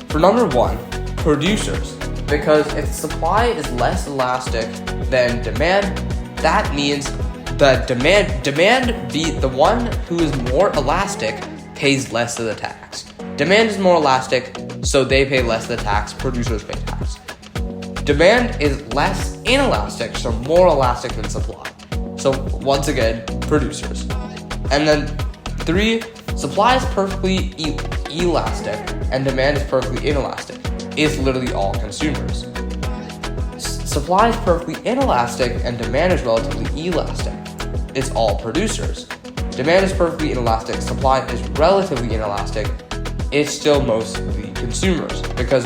for number one, producers, because if supply is less elastic than demand, that means that the one who is more elastic pays less of the tax. Demand is more elastic, so they pay less of the tax, producers pay tax. Demand is less inelastic, so more elastic than supply. So once again, producers. And then 3, supply is perfectly elastic and demand is perfectly inelastic. It's literally all consumers. Supply is perfectly inelastic and demand is relatively elastic. It's all producers. Demand is perfectly inelastic, supply is relatively inelastic. It's still mostly consumers, because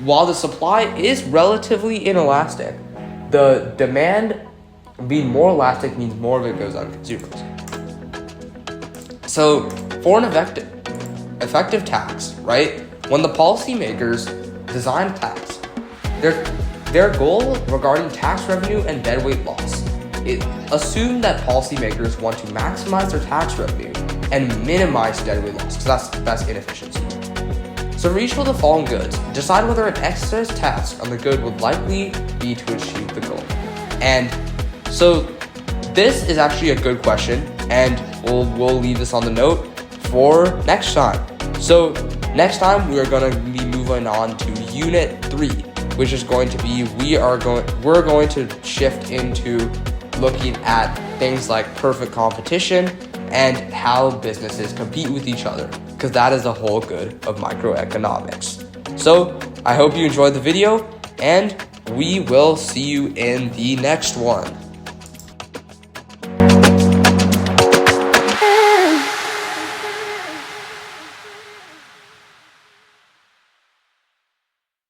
while the supply is relatively inelastic, the demand being more elastic means more of it goes on consumers. So for an effective tax, right? When the policymakers design tax, their goal regarding tax revenue and deadweight loss, it assume that policymakers want to maximize their tax revenue and minimize deadweight loss, because that's inefficiency. So for each of the following goods, decide whether an excess tax on the good would likely be to achieve the goal. And so this is actually a good question, and we'll leave this on the note for next time. So next time we are going to be moving on to Unit 3, which is going to be we're going to shift into looking at things like perfect competition and how businesses compete with each other, because that is the whole good of microeconomics. So I hope you enjoyed the video, and we will see you in the next one.